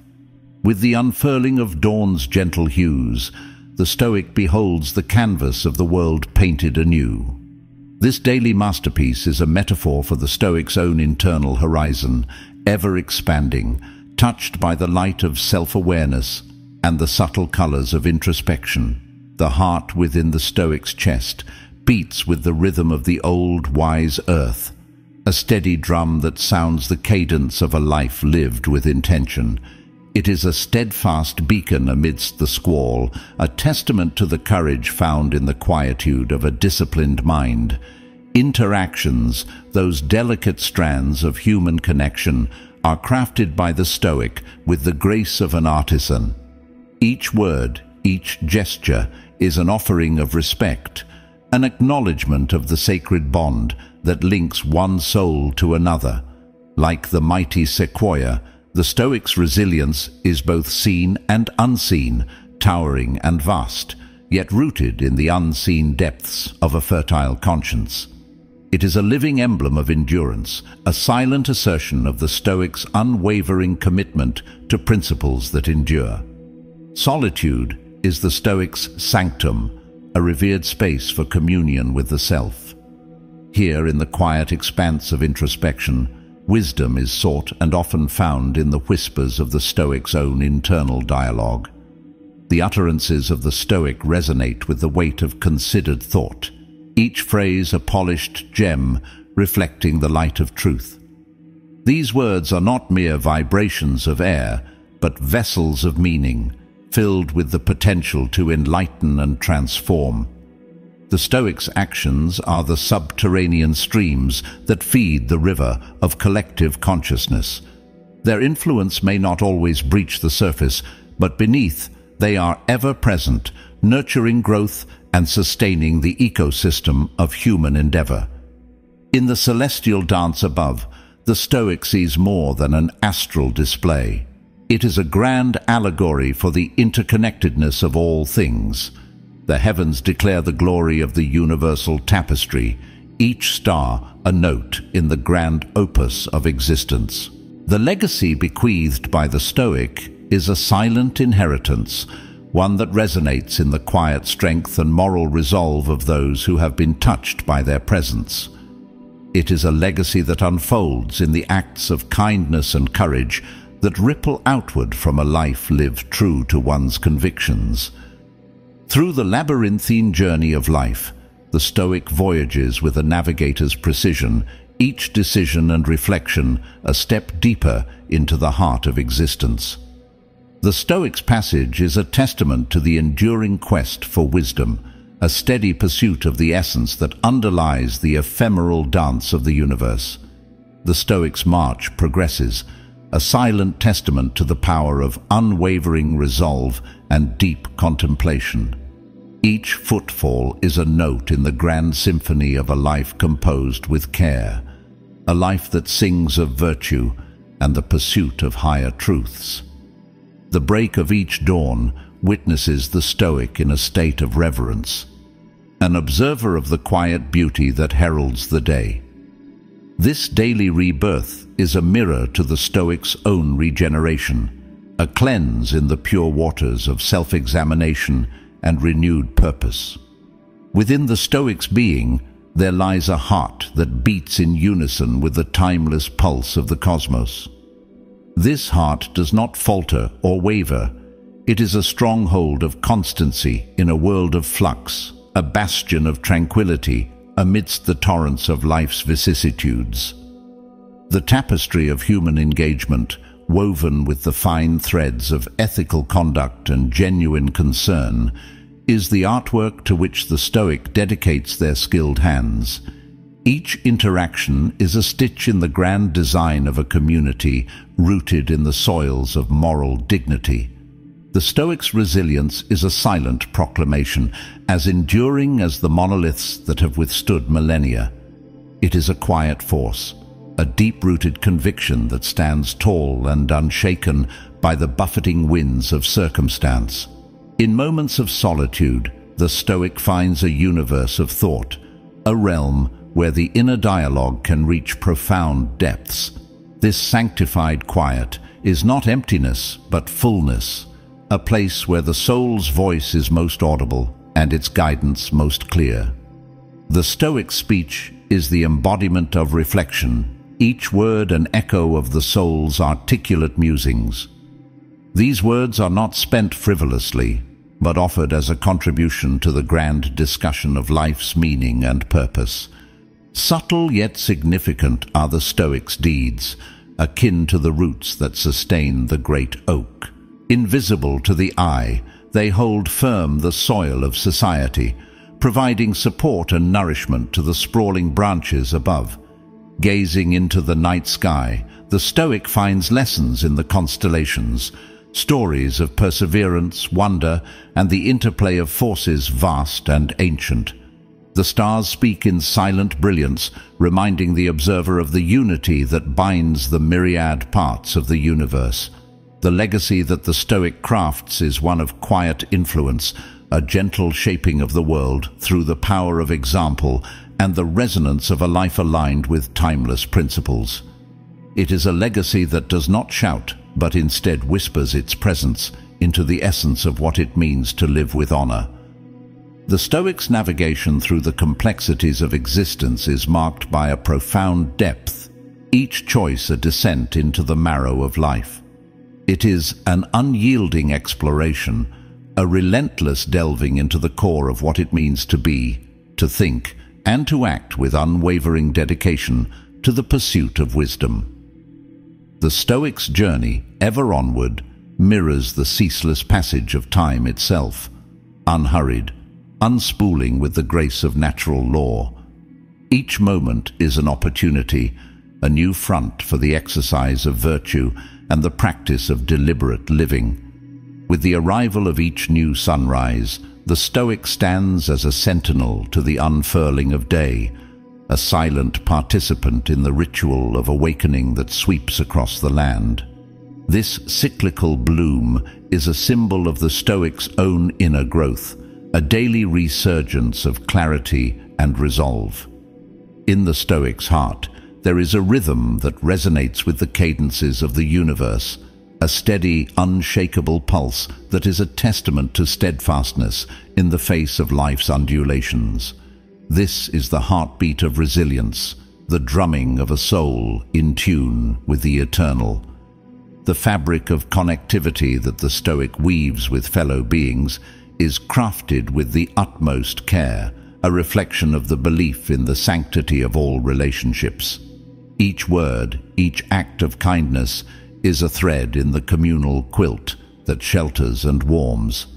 With the unfurling of dawn's gentle hues, the Stoic beholds the canvas of the world painted anew. This daily masterpiece is a metaphor for the Stoic's own internal horizon, ever expanding, touched by the light of self-awareness and the subtle colors of introspection. The heart within the Stoic's chest beats with the rhythm of the old, wise earth, a steady drum that sounds the cadence of a life lived with intention. It is a steadfast beacon amidst the squall, a testament to the courage found in the quietude of a disciplined mind. Interactions, those delicate strands of human connection, are crafted by the Stoic with the grace of an artisan. Each word, each gesture is an offering of respect, an acknowledgement of the sacred bond that links one soul to another. Like the mighty sequoia, the Stoic's resilience is both seen and unseen, towering and vast, yet rooted in the unseen depths of a fertile conscience. It is a living emblem of endurance, a silent assertion of the Stoic's unwavering commitment to principles that endure. Solitude is the Stoic's sanctum, a revered space for communion with the self. Here, in the quiet expanse of introspection, wisdom is sought and often found in the whispers of the Stoic's own internal dialogue. The utterances of the Stoic resonate with the weight of considered thought, each phrase a polished gem reflecting the light of truth. These words are not mere vibrations of air, but vessels of meaning, filled with the potential to enlighten and transform. The Stoics' actions are the subterranean streams that feed the river of collective consciousness. Their influence may not always breach the surface, but beneath they are ever present, nurturing growth and sustaining the ecosystem of human endeavor. In the celestial dance above, the Stoic sees more than an astral display. It is a grand allegory for the interconnectedness of all things. The heavens declare the glory of the universal tapestry, each star a note in the grand opus of existence. The legacy bequeathed by the Stoic is a silent inheritance, one that resonates in the quiet strength and moral resolve of those who have been touched by their presence. It is a legacy that unfolds in the acts of kindness and courage that ripple outward from a life lived true to one's convictions. Through the labyrinthine journey of life, the Stoic voyages with a navigator's precision, each decision and reflection a step deeper into the heart of existence. The Stoic's passage is a testament to the enduring quest for wisdom, a steady pursuit of the essence that underlies the ephemeral dance of the universe. The Stoic's march progresses, a silent testament to the power of unwavering resolve and deep contemplation. Each footfall is a note in the grand symphony of a life composed with care, a life that sings of virtue and the pursuit of higher truths. The break of each dawn witnesses the Stoic in a state of reverence, an observer of the quiet beauty that heralds the day. This daily rebirth is a mirror to the Stoic's own regeneration, a cleanse in the pure waters of self-examination and renewed purpose. Within the Stoic's being, there lies a heart that beats in unison with the timeless pulse of the cosmos. This heart does not falter or waver. It is a stronghold of constancy in a world of flux, a bastion of tranquility amidst the torrents of life's vicissitudes. The tapestry of human engagement, woven with the fine threads of ethical conduct and genuine concern, is the artwork to which the Stoic dedicates their skilled hands. Each interaction is a stitch in the grand design of a community rooted in the soils of moral dignity. The Stoic's resilience is a silent proclamation, as enduring as the monoliths that have withstood millennia. It is a quiet force, a deep-rooted conviction that stands tall and unshaken by the buffeting winds of circumstance. In moments of solitude, the Stoic finds a universe of thought, a realm where the inner dialogue can reach profound depths. This sanctified quiet is not emptiness, but fullness, a place where the soul's voice is most audible and its guidance most clear. The Stoic speech is the embodiment of reflection, each word an echo of the soul's articulate musings. These words are not spent frivolously, but offered as a contribution to the grand discussion of life's meaning and purpose. Subtle yet significant are the Stoics' deeds, akin to the roots that sustain the great oak. Invisible to the eye, they hold firm the soil of society, providing support and nourishment to the sprawling branches above. Gazing into the night sky, the Stoic finds lessons in the constellations, stories of perseverance, wonder, and the interplay of forces vast and ancient. The stars speak in silent brilliance, reminding the observer of the unity that binds the myriad parts of the universe. The legacy that the Stoic crafts is one of quiet influence, a gentle shaping of the world through the power of example and the resonance of a life aligned with timeless principles. It is a legacy that does not shout, but instead whispers its presence into the essence of what it means to live with honor. The Stoics' navigation through the complexities of existence is marked by a profound depth, each choice a descent into the marrow of life. It is an unyielding exploration, a relentless delving into the core of what it means to be, to think, and to act with unwavering dedication to the pursuit of wisdom. The Stoics' journey, ever onward, mirrors the ceaseless passage of time itself, unhurried, unspooling with the grace of natural law. Each moment is an opportunity, a new front for the exercise of virtue and the practice of deliberate living. With the arrival of each new sunrise, the Stoic stands as a sentinel to the unfurling of day, a silent participant in the ritual of awakening that sweeps across the land. This cyclical bloom is a symbol of the Stoics' own inner growth, a daily resurgence of clarity and resolve. In the Stoic's heart, there is a rhythm that resonates with the cadences of the universe, a steady, unshakable pulse that is a testament to steadfastness in the face of life's undulations. This is the heartbeat of resilience, the drumming of a soul in tune with the eternal. The fabric of connectivity that the Stoic weaves with fellow beings is crafted with the utmost care, a reflection of the belief in the sanctity of all relationships. Each word, each act of kindness is a thread in the communal quilt that shelters and warms.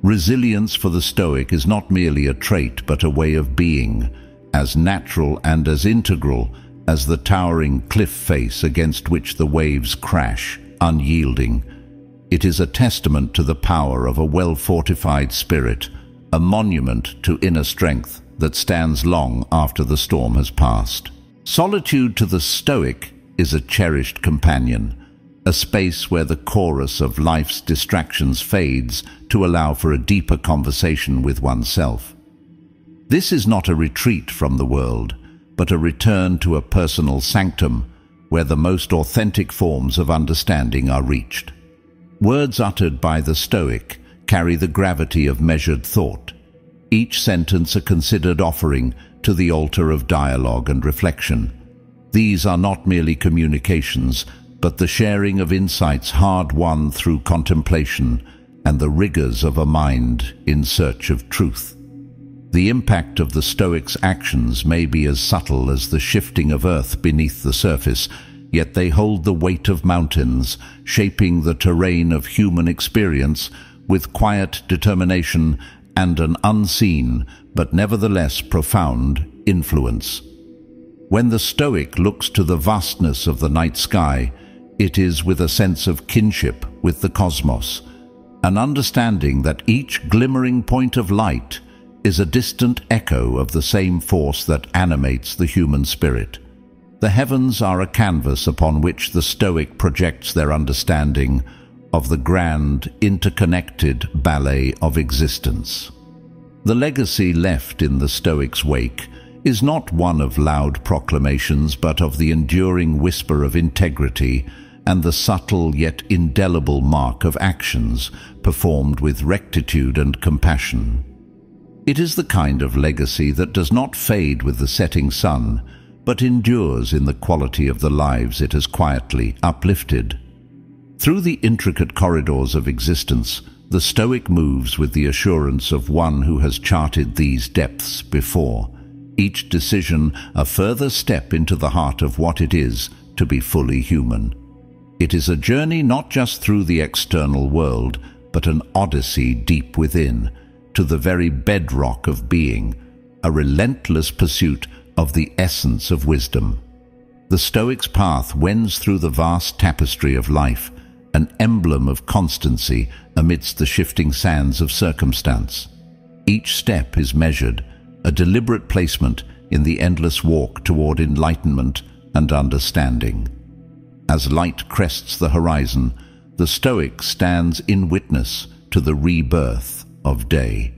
Resilience for the Stoic is not merely a trait but a way of being, as natural and as integral as the towering cliff face against which the waves crash, unyielding. It is a testament to the power of a well-fortified spirit, a monument to inner strength that stands long after the storm has passed. Solitude to the Stoic is a cherished companion, a space where the chorus of life's distractions fades to allow for a deeper conversation with oneself. This is not a retreat from the world, but a return to a personal sanctum where the most authentic forms of understanding are reached. Words uttered by the Stoic carry the gravity of measured thought, each sentence a considered offering to the altar of dialogue and reflection. These are not merely communications, but the sharing of insights hard-won through contemplation and the rigors of a mind in search of truth. The impact of the Stoics' actions may be as subtle as the shifting of earth beneath the surface, yet they hold the weight of mountains, shaping the terrain of human experience with quiet determination and an unseen, but nevertheless profound, influence. When the Stoic looks to the vastness of the night sky, it is with a sense of kinship with the cosmos, an understanding that each glimmering point of light is a distant echo of the same force that animates the human spirit. The heavens are a canvas upon which the Stoic projects their understanding of the grand, interconnected ballet of existence. The legacy left in the Stoic's wake is not one of loud proclamations, but of the enduring whisper of integrity and the subtle yet indelible mark of actions performed with rectitude and compassion. It is the kind of legacy that does not fade with the setting sun, but endures in the quality of the lives it has quietly uplifted. Through the intricate corridors of existence, the Stoic moves with the assurance of one who has charted these depths before. each decision a further step into the heart of what it is to be fully human. It is a journey not just through the external world, but an odyssey deep within, to the very bedrock of being, a relentless pursuit of the essence of wisdom. The Stoic's path wends through the vast tapestry of life, an emblem of constancy amidst the shifting sands of circumstance. Each step is measured, a deliberate placement in the endless walk toward enlightenment and understanding. As light crests the horizon, the Stoic stands in witness to the rebirth of day,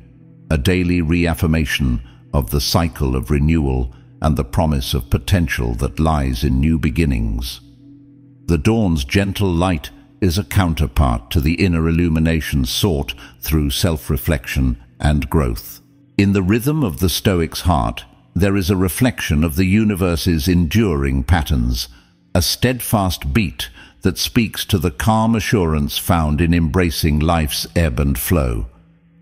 a daily reaffirmation of the cycle of renewal and the promise of potential that lies in new beginnings. The dawn's gentle light is a counterpart to the inner illumination sought through self-reflection and growth. In the rhythm of the Stoic's heart, there is a reflection of the universe's enduring patterns, a steadfast beat that speaks to the calm assurance found in embracing life's ebb and flow.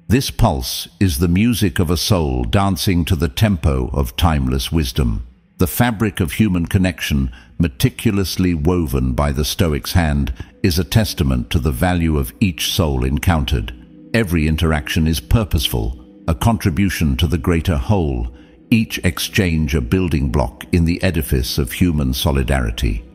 This pulse is the music of a soul dancing to the tempo of timeless wisdom. The fabric of human connection, meticulously woven by the Stoic's hand, is a testament to the value of each soul encountered. Every interaction is purposeful, a contribution to the greater whole, each exchange a building block in the edifice of human solidarity.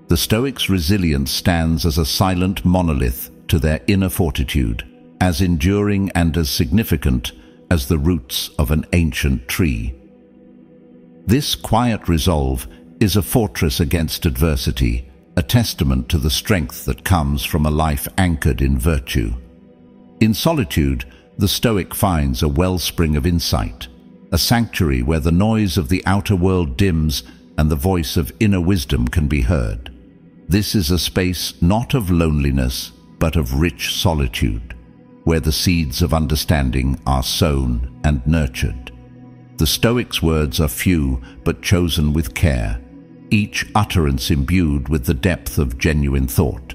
The Stoics' resilience stands as a silent monolith to their inner fortitude, as enduring and as significant as the roots of an ancient tree. This quiet resolve is a fortress against adversity, a testament to the strength that comes from a life anchored in virtue. In solitude, the Stoic finds a wellspring of insight, a sanctuary where the noise of the outer world dims and the voice of inner wisdom can be heard. This is a space not of loneliness, but of rich solitude, where the seeds of understanding are sown and nurtured. The Stoic's words are few, but chosen with care, each utterance imbued with the depth of genuine thought.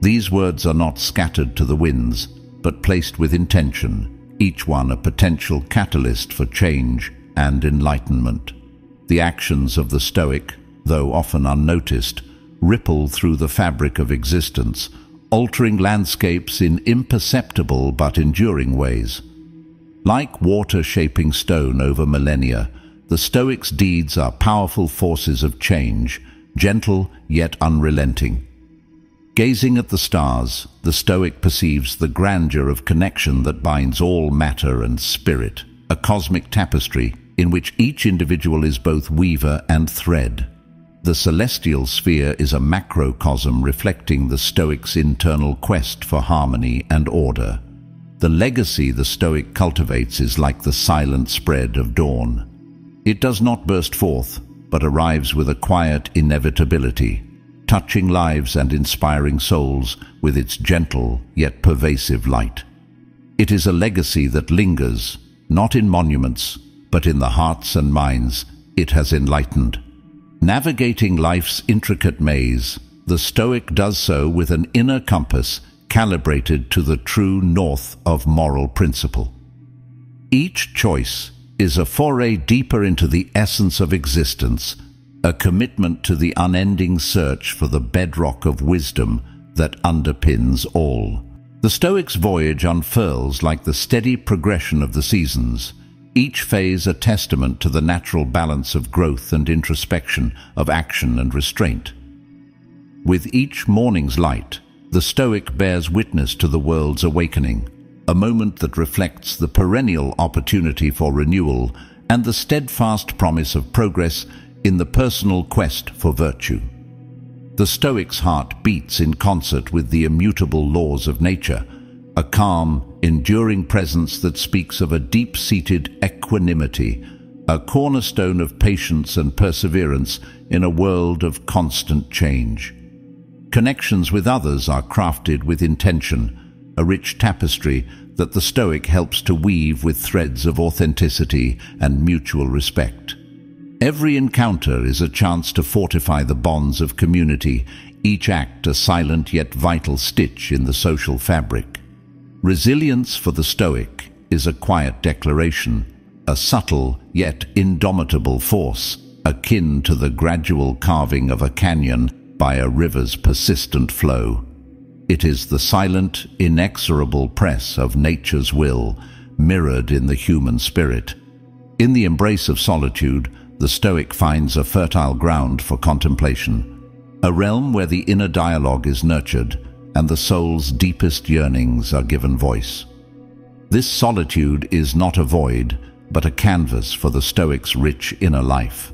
These words are not scattered to the winds, but placed with intention, each one a potential catalyst for change and enlightenment. The actions of the Stoic, though often unnoticed, ripple through the fabric of existence, altering landscapes in imperceptible but enduring ways. Like water shaping stone over millennia, the Stoics' deeds are powerful forces of change, gentle yet unrelenting. Gazing at the stars, the Stoic perceives the grandeur of connection that binds all matter and spirit, a cosmic tapestry in which each individual is both weaver and thread. The celestial sphere is a macrocosm reflecting the Stoic's internal quest for harmony and order. The legacy the Stoic cultivates is like the silent spread of dawn. It does not burst forth, but arrives with a quiet inevitability, touching lives and inspiring souls with its gentle yet pervasive light. It is a legacy that lingers, not in monuments, but in the hearts and minds it has enlightened. Navigating life's intricate maze, the Stoic does so with an inner compass calibrated to the true north of moral principle. Each choice is a foray deeper into the essence of existence, a commitment to the unending search for the bedrock of wisdom that underpins all. The Stoic's voyage unfurls like the steady progression of the seasons, each phase a testament to the natural balance of growth and introspection, of action and restraint. With each morning's light, the Stoic bears witness to the world's awakening, a moment that reflects the perennial opportunity for renewal and the steadfast promise of progress in the personal quest for virtue. The Stoic's heart beats in concert with the immutable laws of nature, a calm, enduring presence that speaks of a deep-seated equanimity, a cornerstone of patience and perseverance in a world of constant change. Connections with others are crafted with intention, a rich tapestry that the Stoic helps to weave with threads of authenticity and mutual respect. Every encounter is a chance to fortify the bonds of community, each act a silent yet vital stitch in the social fabric. Resilience for the Stoic is a quiet declaration, a subtle yet indomitable force, akin to the gradual carving of a canyon by a river's persistent flow. It is the silent, inexorable press of nature's will, mirrored in the human spirit. In the embrace of solitude, the Stoic finds a fertile ground for contemplation, a realm where the inner dialogue is nurtured and the soul's deepest yearnings are given voice. This solitude is not a void, but a canvas for the Stoic's rich inner life.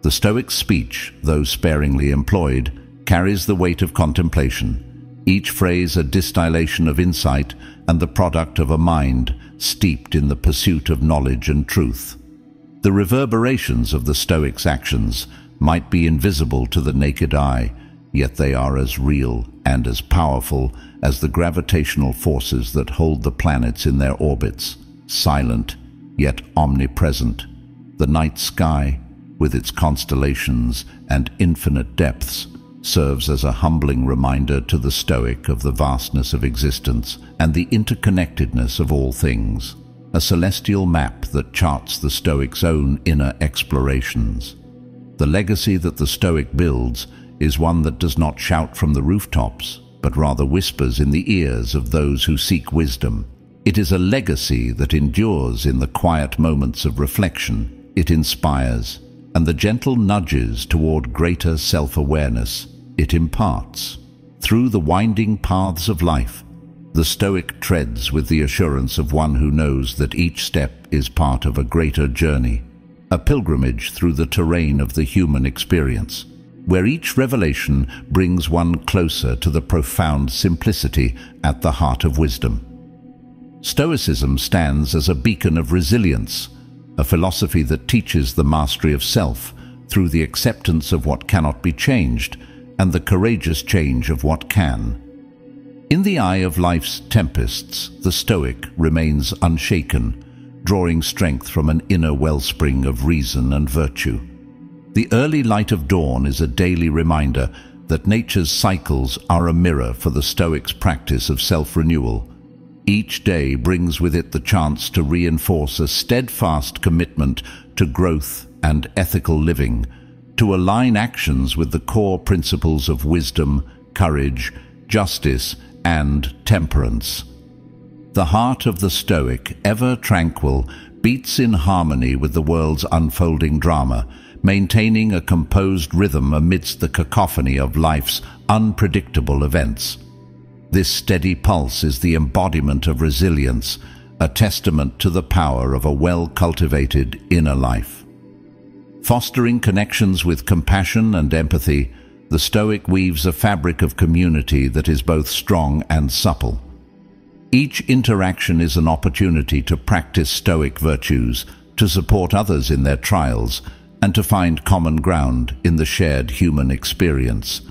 The Stoic speech, though sparingly employed, carries the weight of contemplation, each phrase a distillation of insight and the product of a mind steeped in the pursuit of knowledge and truth. The reverberations of the Stoic's actions might be invisible to the naked eye, yet they are as real and as powerful as the gravitational forces that hold the planets in their orbits, silent yet omnipresent. The night sky, with its constellations and infinite depths, serves as a humbling reminder to the Stoic of the vastness of existence and the interconnectedness of all things, a celestial map that charts the Stoic's own inner explorations. The legacy that the Stoic builds is one that does not shout from the rooftops, but rather whispers in the ears of those who seek wisdom. It is a legacy that endures in the quiet moments of reflection it inspires, and the gentle nudges toward greater self-awareness it imparts. Through the winding paths of life, the Stoic treads with the assurance of one who knows that each step is part of a greater journey, a pilgrimage through the terrain of the human experience, where each revelation brings one closer to the profound simplicity at the heart of wisdom. Stoicism stands as a beacon of resilience, a philosophy that teaches the mastery of self through the acceptance of what cannot be changed and the courageous change of what can. In the eye of life's tempests, the Stoic remains unshaken, drawing strength from an inner wellspring of reason and virtue. The early light of dawn is a daily reminder that nature's cycles are a mirror for the Stoic's practice of self-renewal. Each day brings with it the chance to reinforce a steadfast commitment to growth and ethical living, to align actions with the core principles of wisdom, courage, justice, and temperance. The heart of the Stoic, ever tranquil, beats in harmony with the world's unfolding drama, maintaining a composed rhythm amidst the cacophony of life's unpredictable events. This steady pulse is the embodiment of resilience, a testament to the power of a well-cultivated inner life. Fostering connections with compassion and empathy, the Stoic weaves a fabric of community that is both strong and supple. Each interaction is an opportunity to practice Stoic virtues, to support others in their trials, and to find common ground in the shared human experience.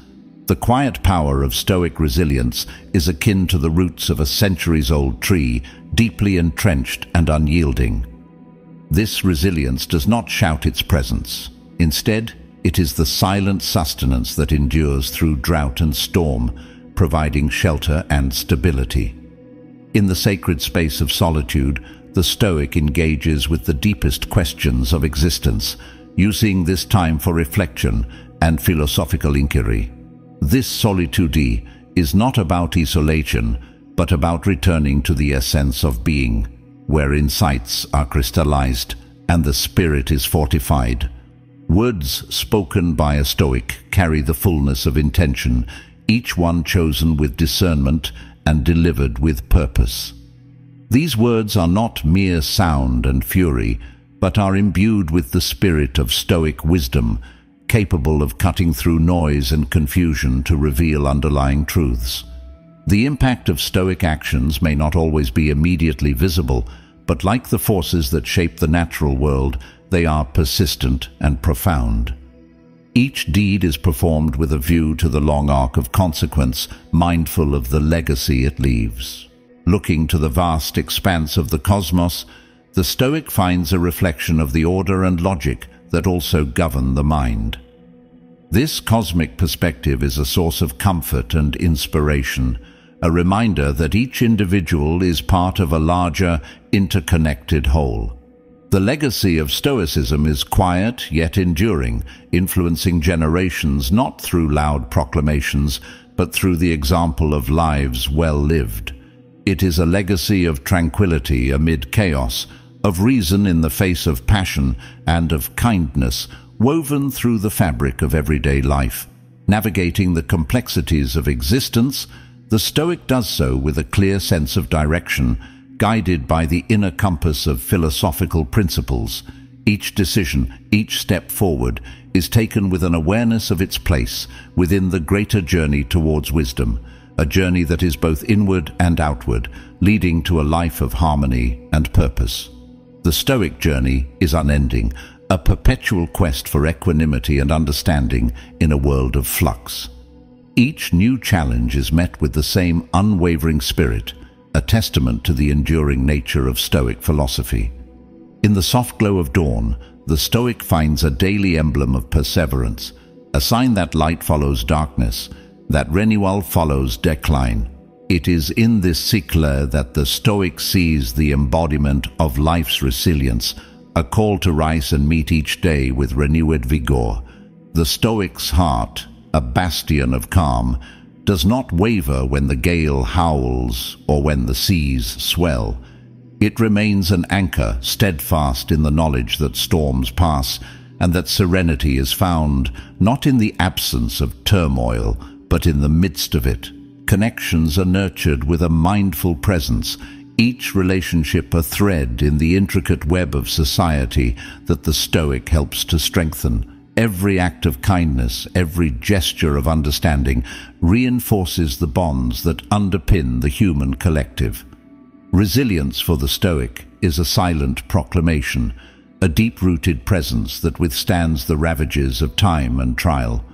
The quiet power of Stoic resilience is akin to the roots of a centuries-old tree, deeply entrenched and unyielding. This resilience does not shout its presence. Instead, it is the silent sustenance that endures through drought and storm, providing shelter and stability. In the sacred space of solitude, the Stoic engages with the deepest questions of existence, using this time for reflection and philosophical inquiry. This solitude is not about isolation, but about returning to the essence of being, where insights are crystallized and the spirit is fortified. Words spoken by a Stoic carry the fullness of intention, each one chosen with discernment and delivered with purpose. These words are not mere sound and fury, but are imbued with the spirit of Stoic wisdom, capable of cutting through noise and confusion to reveal underlying truths. The impact of Stoic actions may not always be immediately visible, but like the forces that shape the natural world, they are persistent and profound. Each deed is performed with a view to the long arc of consequence, mindful of the legacy it leaves. Looking to the vast expanse of the cosmos, the Stoic finds a reflection of the order and logic that also govern the mind. This cosmic perspective is a source of comfort and inspiration, a reminder that each individual is part of a larger, interconnected whole. The legacy of Stoicism is quiet yet enduring, influencing generations not through loud proclamations, but through the example of lives well lived. It is a legacy of tranquility amid chaos, of reason in the face of passion, and of kindness woven through the fabric of everyday life. Navigating the complexities of existence, the Stoic does so with a clear sense of direction, guided by the inner compass of philosophical principles. Each decision, each step forward, is taken with an awareness of its place within the greater journey towards wisdom, a journey that is both inward and outward, leading to a life of harmony and purpose. The Stoic journey is unending, a perpetual quest for equanimity and understanding in a world of flux. Each new challenge is met with the same unwavering spirit, a testament to the enduring nature of Stoic philosophy. In the soft glow of dawn, the Stoic finds a daily emblem of perseverance, a sign that light follows darkness, that renewal follows decline. It is in this cycle that the Stoic sees the embodiment of life's resilience, a call to rise and meet each day with renewed vigor. The Stoic's heart, a bastion of calm, does not waver when the gale howls or when the seas swell. It remains an anchor, steadfast in the knowledge that storms pass, and that serenity is found not in the absence of turmoil, but in the midst of it. Connections are nurtured with a mindful presence, each relationship a thread in the intricate web of society that the Stoic helps to strengthen. Every act of kindness, every gesture of understanding reinforces the bonds that underpin the human collective. Resilience for the Stoic is a silent proclamation, a deep-rooted presence that withstands the ravages of time and trial.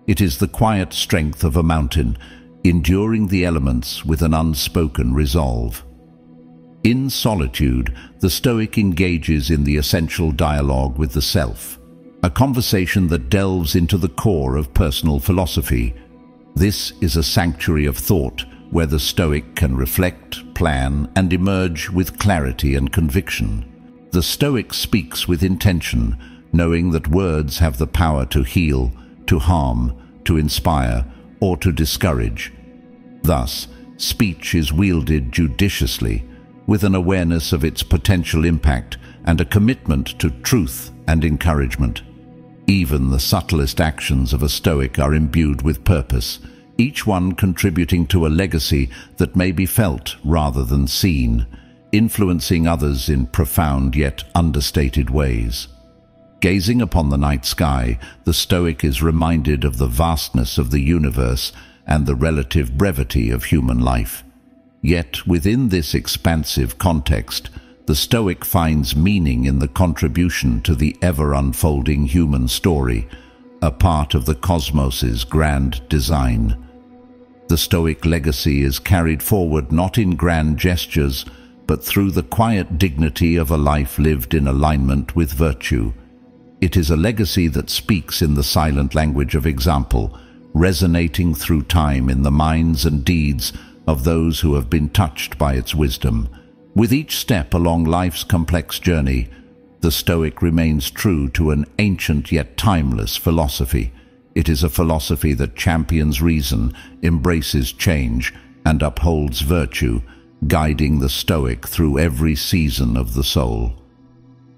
It is the quiet strength of a mountain, enduring the elements with an unspoken resolve. In solitude, the Stoic engages in the essential dialogue with the self, a conversation that delves into the core of personal philosophy. This is a sanctuary of thought where the Stoic can reflect, plan, and emerge with clarity and conviction. The Stoic speaks with intention, knowing that words have the power to heal, to harm, to inspire, or to discourage. Thus, speech is wielded judiciously, with an awareness of its potential impact and a commitment to truth and encouragement. Even the subtlest actions of a Stoic are imbued with purpose, each one contributing to a legacy that may be felt rather than seen, influencing others in profound yet understated ways. Gazing upon the night sky, the Stoic is reminded of the vastness of the universe and the relative brevity of human life. Yet within this expansive context, the Stoic finds meaning in the contribution to the ever-unfolding human story, a part of the cosmos's grand design. The Stoic legacy is carried forward not in grand gestures, but through the quiet dignity of a life lived in alignment with virtue. It is a legacy that speaks in the silent language of example, resonating through time in the minds and deeds of those who have been touched by its wisdom. With each step along life's complex journey, the Stoic remains true to an ancient yet timeless philosophy. It is a philosophy that champions reason, embraces change, and upholds virtue, guiding the Stoic through every season of the soul.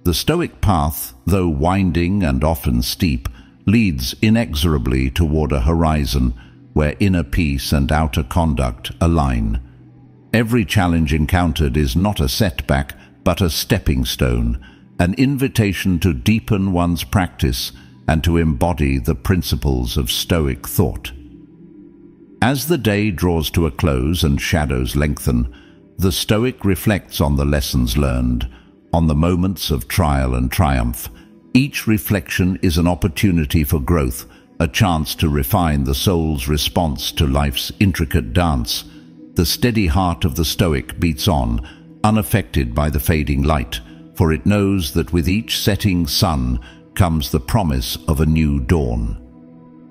The Stoic path, though winding and often steep, leads inexorably toward a horizon where inner peace and outer conduct align. Every challenge encountered is not a setback, but a stepping stone, an invitation to deepen one's practice and to embody the principles of Stoic thought. As the day draws to a close and shadows lengthen, the Stoic reflects on the lessons learned, on the moments of trial and triumph. Each reflection is an opportunity for growth, a chance to refine the soul's response to life's intricate dance. The steady heart of the Stoic beats on, unaffected by the fading light, for it knows that with each setting sun comes the promise of a new dawn.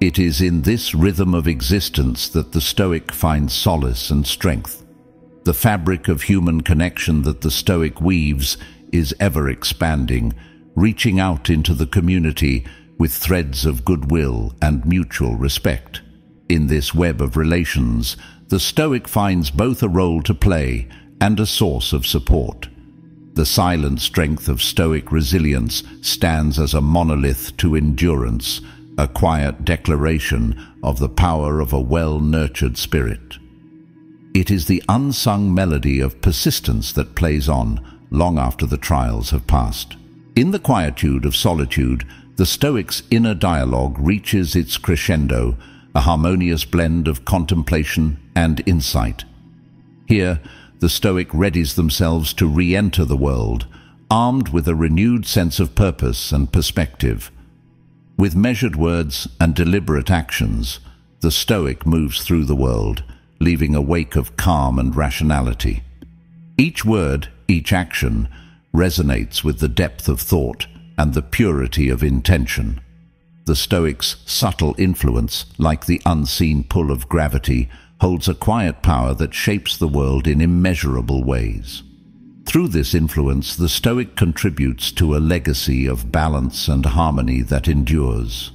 It is in this rhythm of existence that the Stoic finds solace and strength. The fabric of human connection that the Stoic weaves is ever expanding, reaching out into the community with threads of goodwill and mutual respect. In this web of relations, the Stoic finds both a role to play and a source of support. The silent strength of Stoic resilience stands as a monolith to endurance, a quiet declaration of the power of a well-nurtured spirit. It is the unsung melody of persistence that plays on long after the trials have passed. In the quietude of solitude, the Stoic's inner dialogue reaches its crescendo, a harmonious blend of contemplation and insight. Here, the Stoic readies themselves to re-enter the world, armed with a renewed sense of purpose and perspective. With measured words and deliberate actions, the Stoic moves through the world, leaving a wake of calm and rationality. Each word, each action, resonates with the depth of thought and the purity of intention. The Stoic's subtle influence, like the unseen pull of gravity, holds a quiet power that shapes the world in immeasurable ways. Through this influence, the Stoic contributes to a legacy of balance and harmony that endures.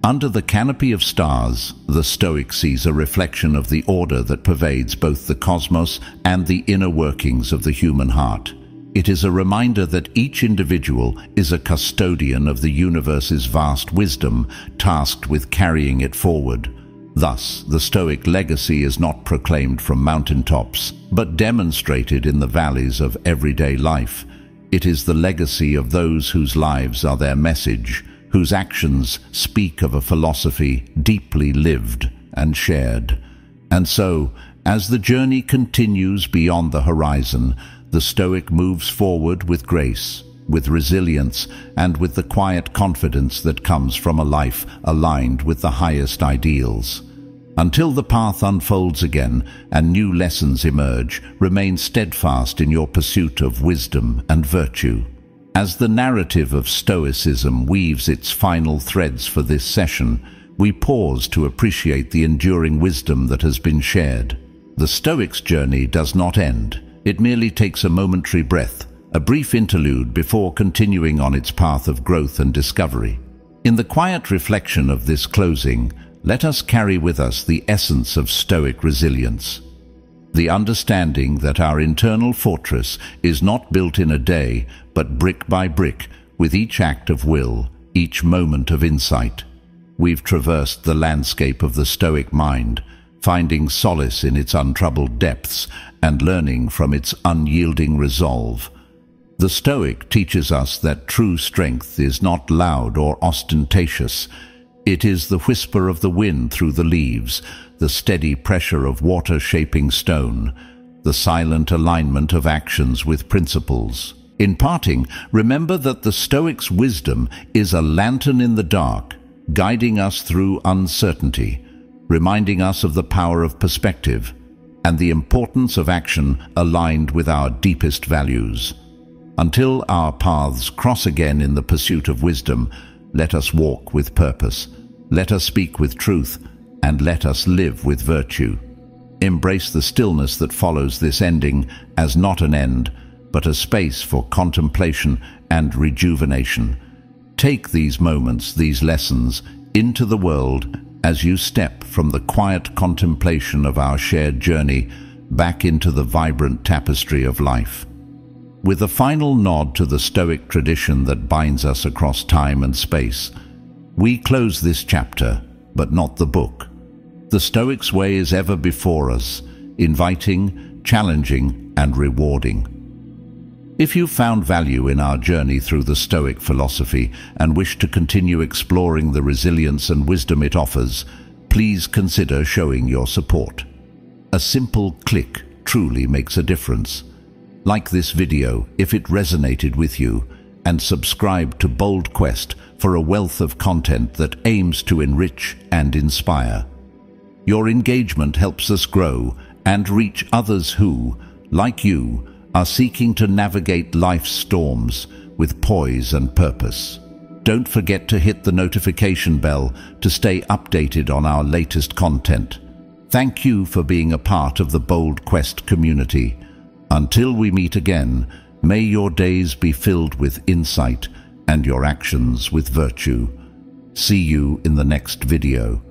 Under the canopy of stars, the Stoic sees a reflection of the order that pervades both the cosmos and the inner workings of the human heart. It is a reminder that each individual is a custodian of the universe's vast wisdom, tasked with carrying it forward. Thus, the Stoic legacy is not proclaimed from mountaintops, but demonstrated in the valleys of everyday life. It is the legacy of those whose lives are their message, whose actions speak of a philosophy deeply lived and shared. And so, as the journey continues beyond the horizon, the Stoic moves forward with grace, with resilience, and with the quiet confidence that comes from a life aligned with the highest ideals. Until the path unfolds again and new lessons emerge, remain steadfast in your pursuit of wisdom and virtue. As the narrative of Stoicism weaves its final threads for this session, we pause to appreciate the enduring wisdom that has been shared. The Stoic's journey does not end. It merely takes a momentary breath, a brief interlude before continuing on its path of growth and discovery. In the quiet reflection of this closing, let us carry with us the essence of Stoic resilience. The understanding that our internal fortress is not built in a day, but brick by brick, with each act of will, each moment of insight. We've traversed the landscape of the Stoic mind, finding solace in its untroubled depths and learning from its unyielding resolve. The Stoic teaches us that true strength is not loud or ostentatious. It is the whisper of the wind through the leaves, the steady pressure of water shaping stone, the silent alignment of actions with principles. In parting, remember that the Stoic's wisdom is a lantern in the dark, guiding us through uncertainty, reminding us of the power of perspective and the importance of action aligned with our deepest values. Until our paths cross again in the pursuit of wisdom, let us walk with purpose, let us speak with truth, and let us live with virtue. Embrace the stillness that follows this ending as not an end, but a space for contemplation and rejuvenation. Take these moments, these lessons, into the world as you step from the quiet contemplation of our shared journey back into the vibrant tapestry of life. With a final nod to the Stoic tradition that binds us across time and space, we close this chapter, but not the book. The Stoic's way is ever before us, inviting, challenging, and rewarding. If you found value in our journey through the Stoic philosophy and wish to continue exploring the resilience and wisdom it offers, please consider showing your support. A simple click truly makes a difference. Like this video if it resonated with you, and subscribe to Bold Quest for a wealth of content that aims to enrich and inspire. Your engagement helps us grow and reach others who, like you, are seeking to navigate life's storms with poise and purpose. Don't forget to hit the notification bell to stay updated on our latest content. Thank you for being a part of the Bold Quest community. Until we meet again, May your days be filled with insight and your actions with virtue. See you in the next video.